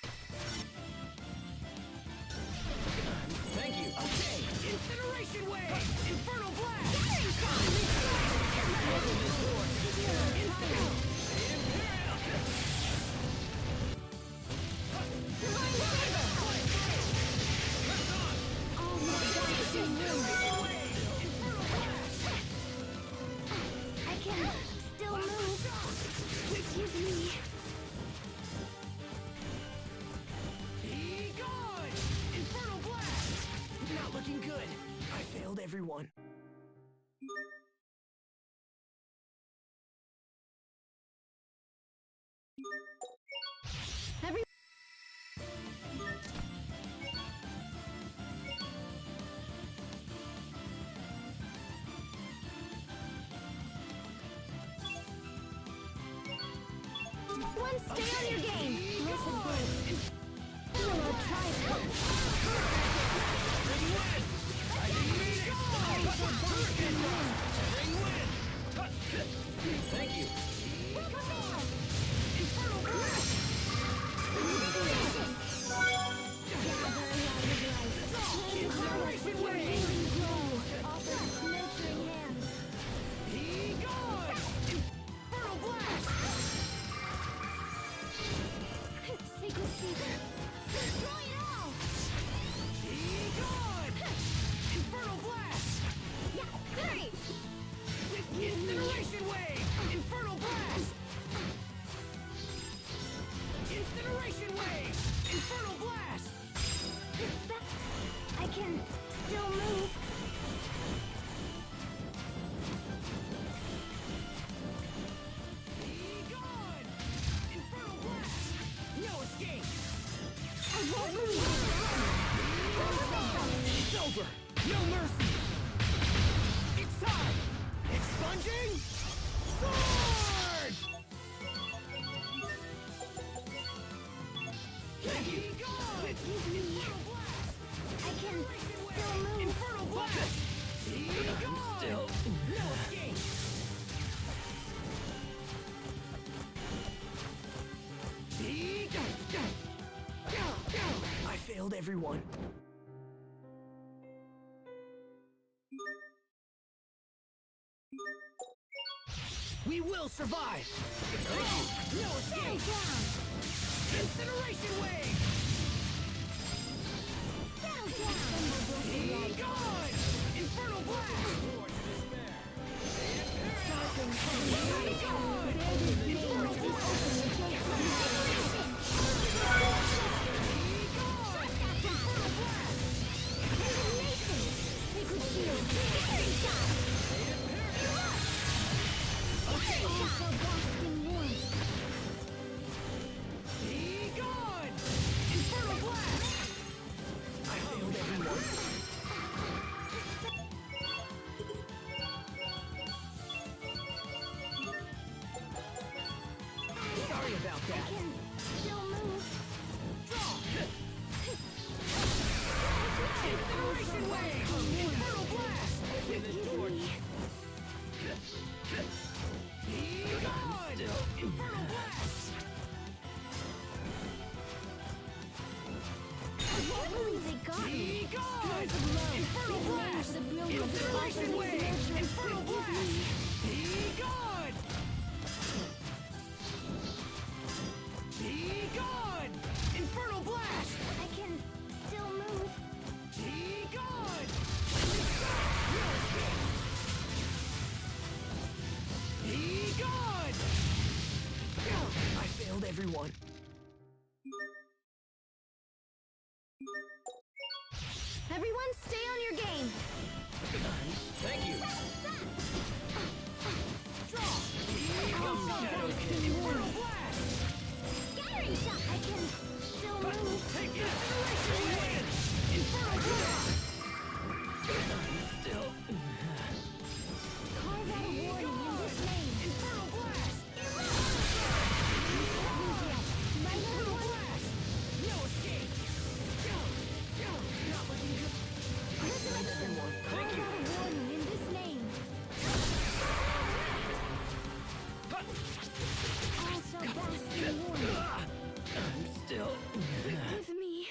Thank you. Okay. Incineration Wave! Infernal Blast! I can still move. Excuse me. Be gone! Infernal Blast! Not looking good. I failed everyone. Everyone stay on your game. Listen, please. Hello, try Thank you. Infernal Blast! Incineration Wave! Be gone! Infernal Blast! Sacred Seed. Destroy it all! Be gone! Infernal Blast! Yeah, hurry! Incineration Wave! Infernal Blast! Incineration Wave! Infernal Blast! I can still move. Be gone! Infernal Blast! No escape! I won't lose. It's over! No mercy! It's time! Expunging! Sword! Be gone! Infernal Blast! I can still move. Infernal Blast! Be gone! No escape! Be gone! I failed everyone. We will survive! No escape! Incineration Wave! Be gone! Infernal Blast! Be gone! Infernal Blast! Be gone! Infernal Blast! I failed everyone. Sorry about that. I can still move. Incineration Wave! Infernal Blast! Be gone! Infernal Blast! What really they got me? Be gone! Infernal Blast! Incineration Wave! Infernal Blast! Be gone! Be gone! Infernal Blast! I can still move. Be gone! Be gone! I failed everyone. Everyone stay on your game. Thank you! Draw! Be Also gone! basking Infernal warmth. Blast! Scattering shot. I can still move. Take Incineration Wave! Infernal Blast! Still. Carve out a warning in this name. Infernal Blast! Right, Infernal everyone? Blast! No escape! Not looking good. Carve out a warning in this name. All shall bask in warmth. I'm still. With me.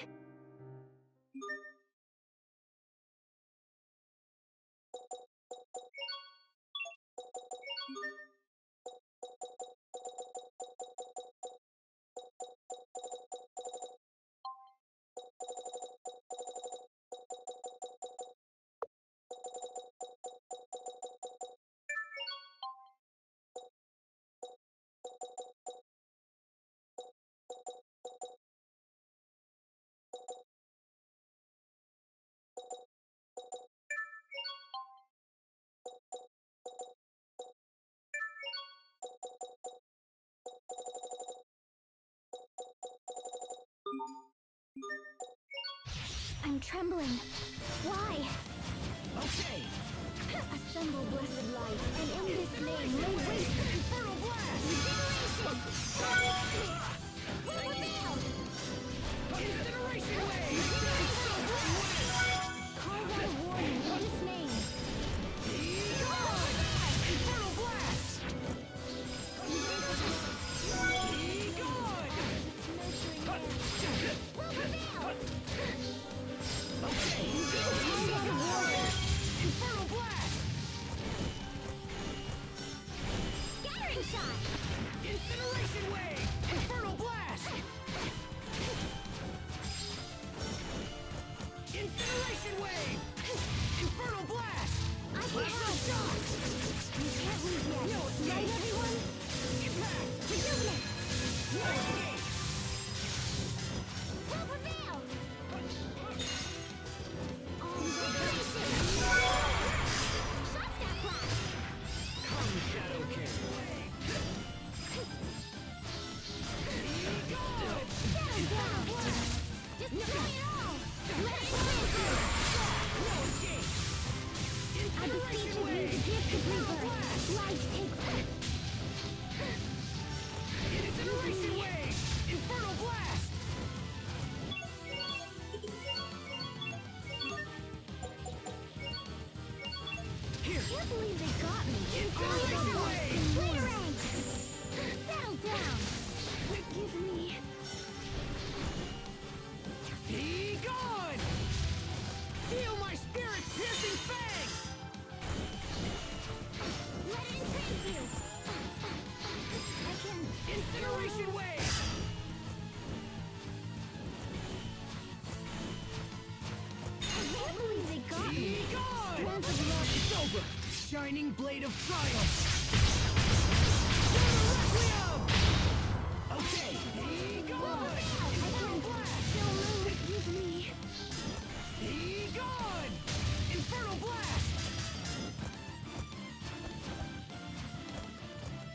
I'm trembling. Why? Okay! Assemble blessed light, and in this name lay waste the infernal blast! Regeneration! Incineration Wave! Carve out a warning in this name. Be gone! Infernal Blast! shot! Incineration wave! Infernal blast! Incineration wave! Infernal blast! I can Plasma help! shot! You can't lose yet, No escape! right everyone? Impact! Rejuvenate! No escape! Will prevail! Shot step blast! Come, Shadow King! Shadow down! Destroy it all! Let it transfer! No escape! I beseech of you to give the rebirth! Life take... Incineration wave! Infernal blast! Here! I can't believe they got me! Incineration wave! Clear ranks! Settle down! Forgive me. Be gone! Feel my spirit's piercing fangs! Let it entrance you! I can... Incineration wave! I can't believe they got Be me! gone! Storms of love. It's over! Shining blade of triumph! Requiem! Okay, be gone! Infernal blast! Still move with me. Be gone! Infernal blast!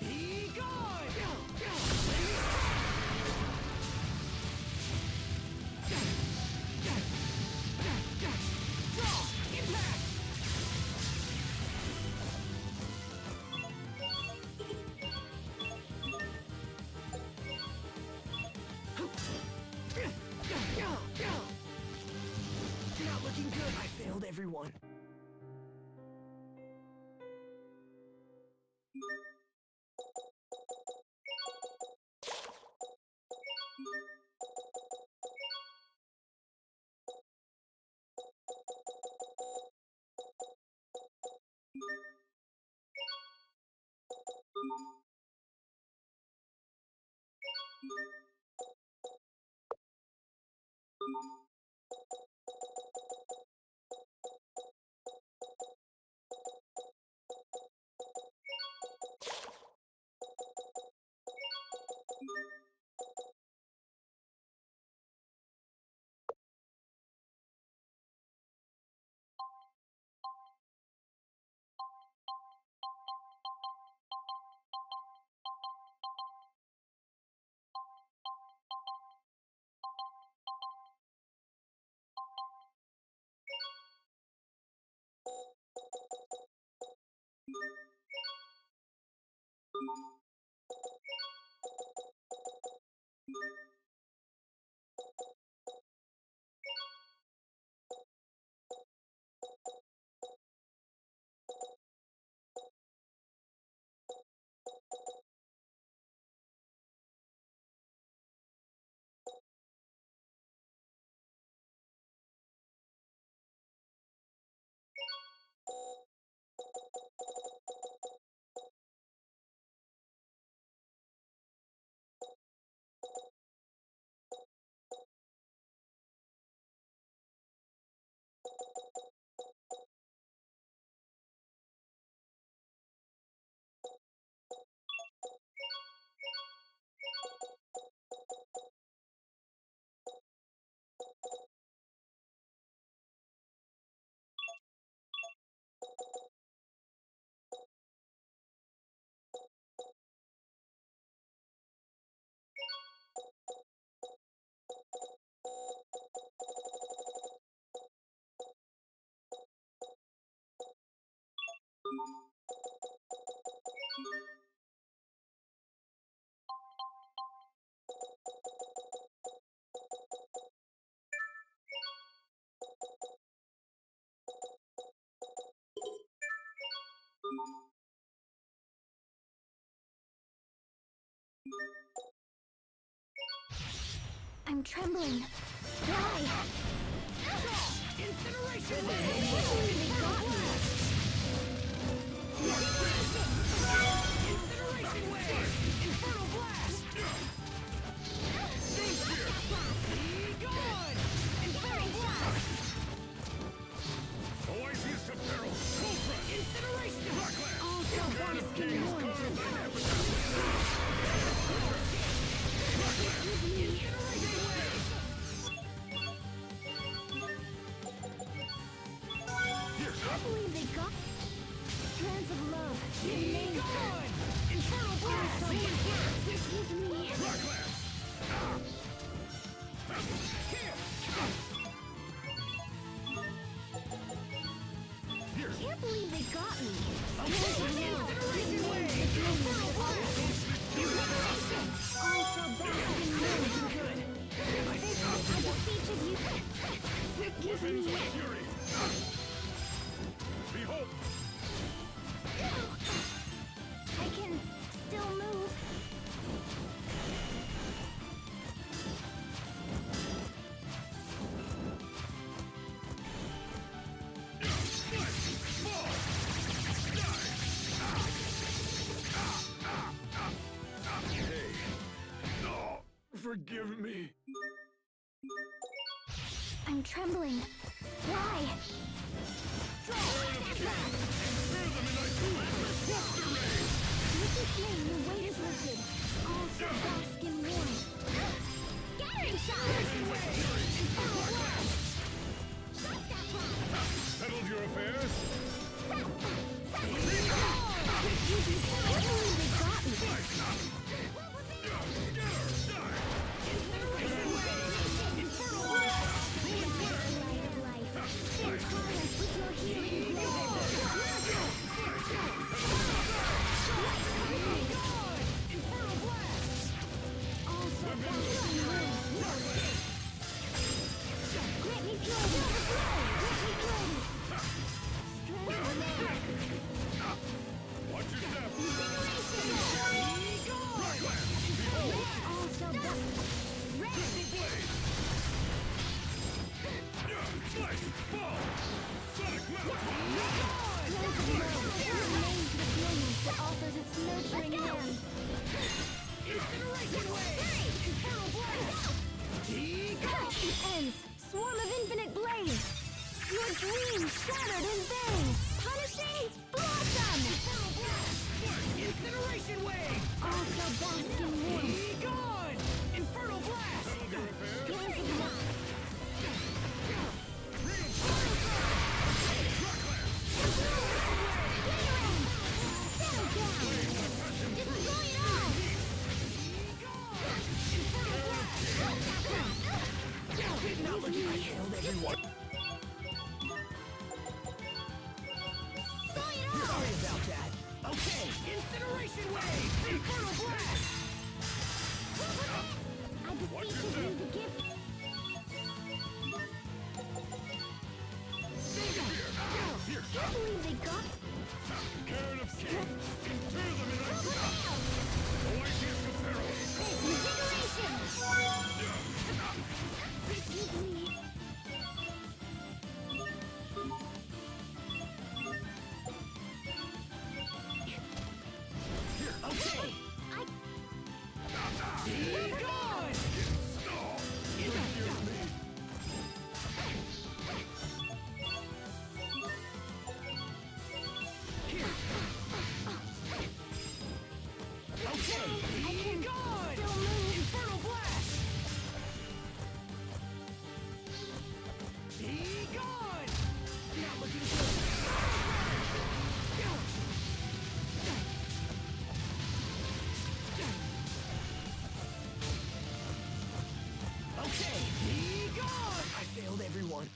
Be gone! Draw! Impact! Not looking good. I failed everyone. I'm trembling. Why? Incineration They wave! got me. Incineration wave! Forgive me. I'm trembling. Why? Look at me, your weight is lifted. All so bask in warmth. Scattering shot! Settled your affairs? Swarm of infinite blades! Your dreams shattered in vain! Punishing blossom! Incineration wave! Also bask in warmth! Be gone! Infernal blast! Settled your affairs? Sorry about that. Okay, incineration wave! Infernal blast! I beseech of you to give... Can't believe they got... Cairn of skin! Inter them in ice! Oasis of peril! Invigoration! Forgive me. Okay! I... Be gone! Forgive me! Okay! Be gone! Infernal blast! Be gone! Not looking good! Okay, be gone! I failed everyone.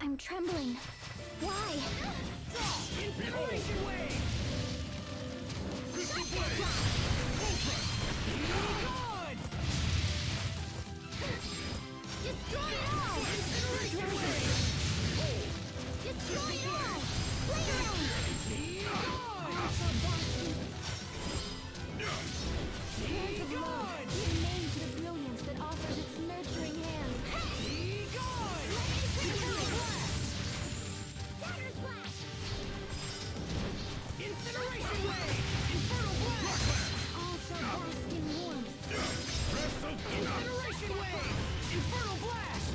I'm trembling. Why? Incineration Wave! Crystal Blade! Ultra! Good! Destroy it all! Incineration Wave! Destroy it all! Playground! Hands of love, give name to the brilliance that offers its nurturing hand. Dagger Splash! Incineration Wave! Infernal Blast! All shall bask in warmth. Incineration Wave! Infernal Blast!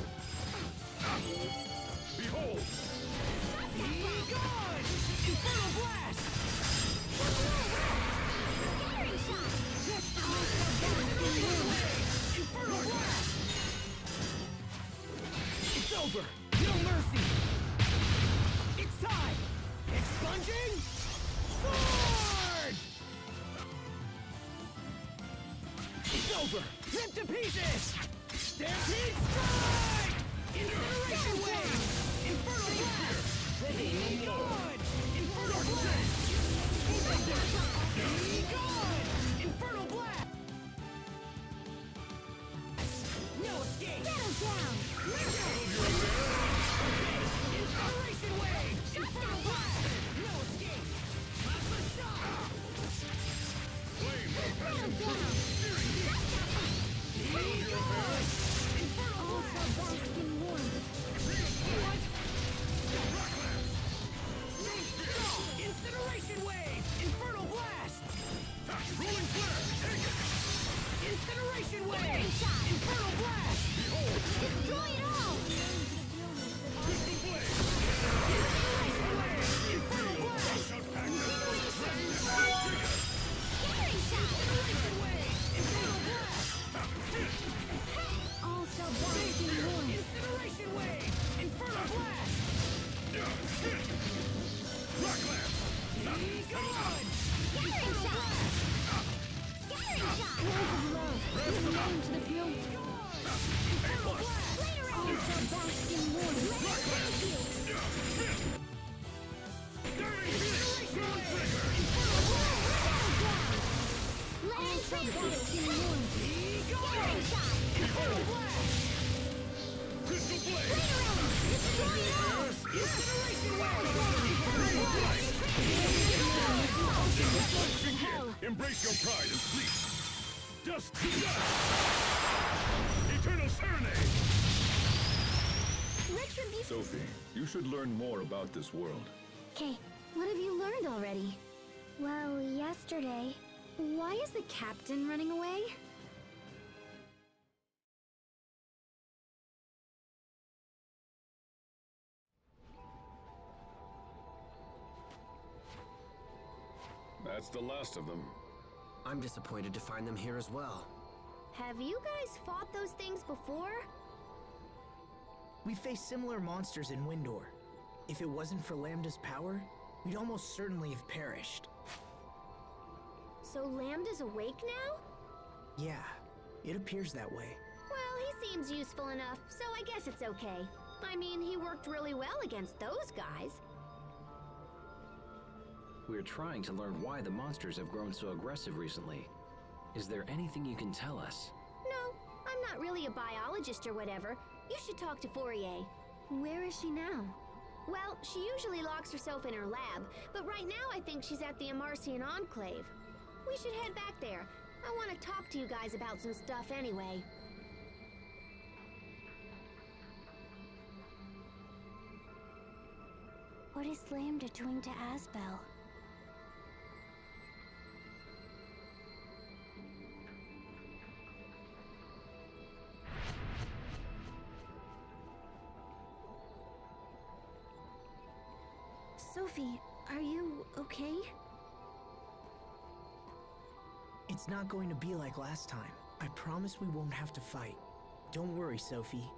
Behold! God! Infernal Blast! Scattering shot! Infernal Blast! It's over! No mercy! It's time! Expunging? Sword! It's over! Ripped to pieces! Stampede Strike! Incineration Wave! Infernal Blast! Be good! Infernal Blast! Be good! Infernal Blast! No escape! Settle down! Incineration Wave! Infernal Blast! No escape! Plasma Shock! Settle down! Be good! Infernal All shall Blast! bask in warmth. What? Incineration Wave! Infernal Blast! Rolling Flare! Take it! Incineration Wave! Infernal Blast! Behold! Destroy it all! Crystal Blade! Incineration Wave! Infernal Blast! Scattering shot! Incineration Wave! Infernal Blast! All shall bask in warmth. Incineration Wave! Infernal Blast! Rock Lance! Scattering shot! Scattering shot! Hands of love, give name to the brilliance. Infernal Blast! All shall bask in warmth. Thank you! Incineration Wave! All shall bask in warmth. Scattering shot! Infernal Blast! Crystal Blade! Destroy it all! Incineration Wave! Infernal Blast! Embrace your pride and sleep. Dust to dust. Eternal Serenade. Retribution. Sophie, you should learn more about this world. Okay, what have you learned already? Well, yesterday. Why is the captain running away? That's the last of them. I'm disappointed to find them here as well. Have you guys fought those things before? We faced similar monsters in Windor. If it wasn't for Lambda's power, we'd almost certainly have perished. So Lambda's awake now? Yeah, it appears that way. Well, he seems useful enough, so I guess it's okay. I mean, he worked really well against those guys. We're trying to learn why the monsters have grown so aggressive recently. Is there anything you can tell us? No, I'm not really a biologist or whatever. You should talk to Fourier. Where is she now? Well, she usually locks herself in her lab, but right now I think she's at the Amarcian Enclave. We should head back there. I want to talk to you guys about some stuff anyway. What is Lambda doing to Asbel? Sophie, are you okay? It's not going to be like last time. I promise we won't have to fight. Don't worry, Sophie.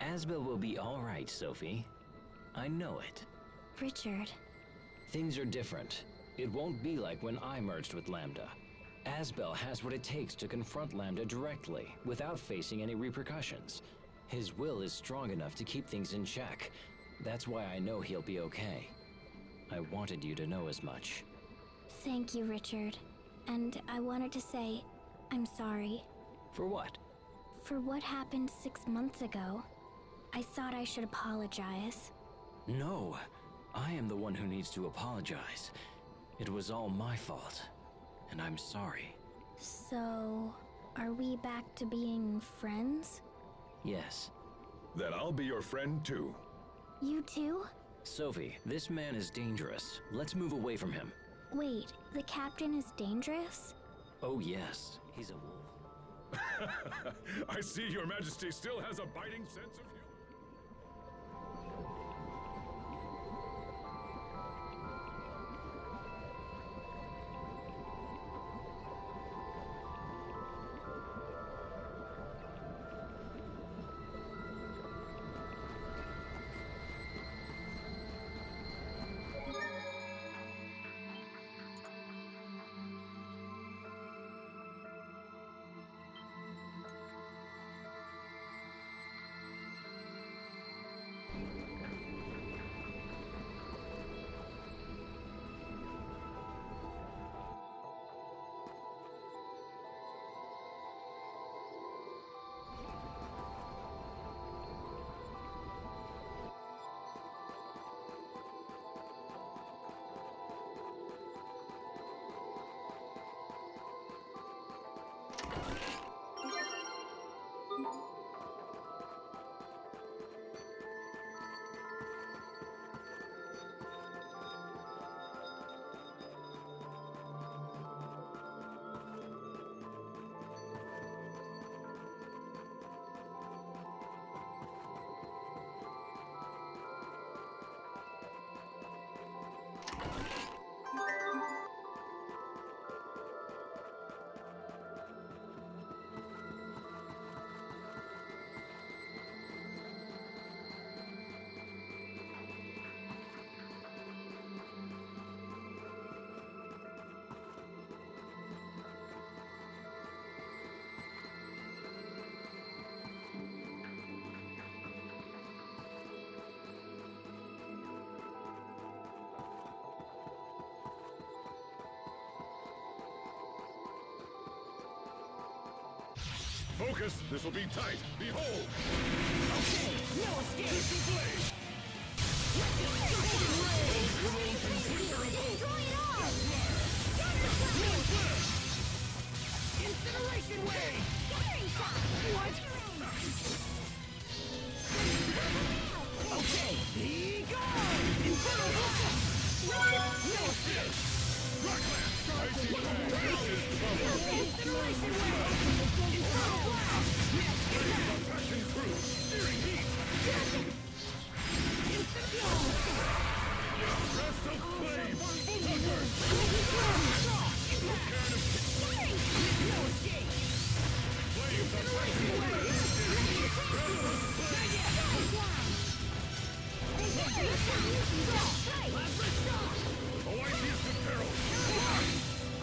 Asbel will be all right, Sophie. I know it. Richard. Things are different. It won't be like when I merged with Lambda. Asbel has what it takes to confront Lambda directly, without facing any repercussions. His will is strong enough to keep things in check. That's why I know he'll be okay. I wanted you to know as much. Thank you, Richard. And I wanted to say, I'm sorry. For what? For what happened 6 months ago. I thought I should apologize. No, I am the one who needs to apologize. It was all my fault, and I'm sorry. So, are we back to being friends? Yes. Then I'll be your friend too. You too? Sophie, this man is dangerous. Let's move away from him. Wait, the captain is dangerous? Oh yes, he's a wolf. I see your majesty still has a biting sense of humor. Focus! This will be tight! Behold! Okay, no escape! Crystal Blade! Destroy it all! Incineration wave! Scattering shot! What? Okay, he goes! Infernal blast! No assist! Incineration wave! Infernal blast! Passion crew! Searing heat! Breath of flame! No escape! Flames are flashing through! Breath of flame! Plasma shock! Oasis of peril!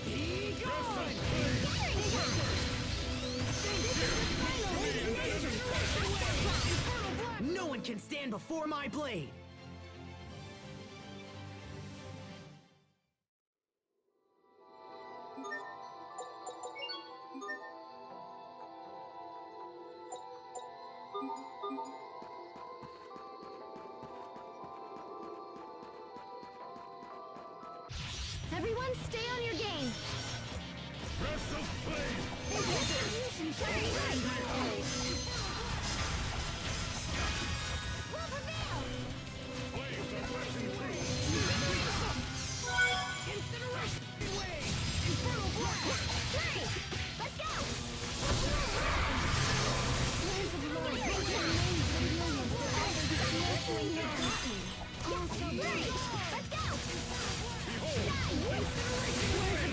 He goes! No one can stand before my blade! Everyone stay on your game. Breath of flame! We'll prevail. Flames are flashing through! Incineration wave! Infernal blast! Great! Let's go! Also, great! Let's go! Behold! Incineration wave!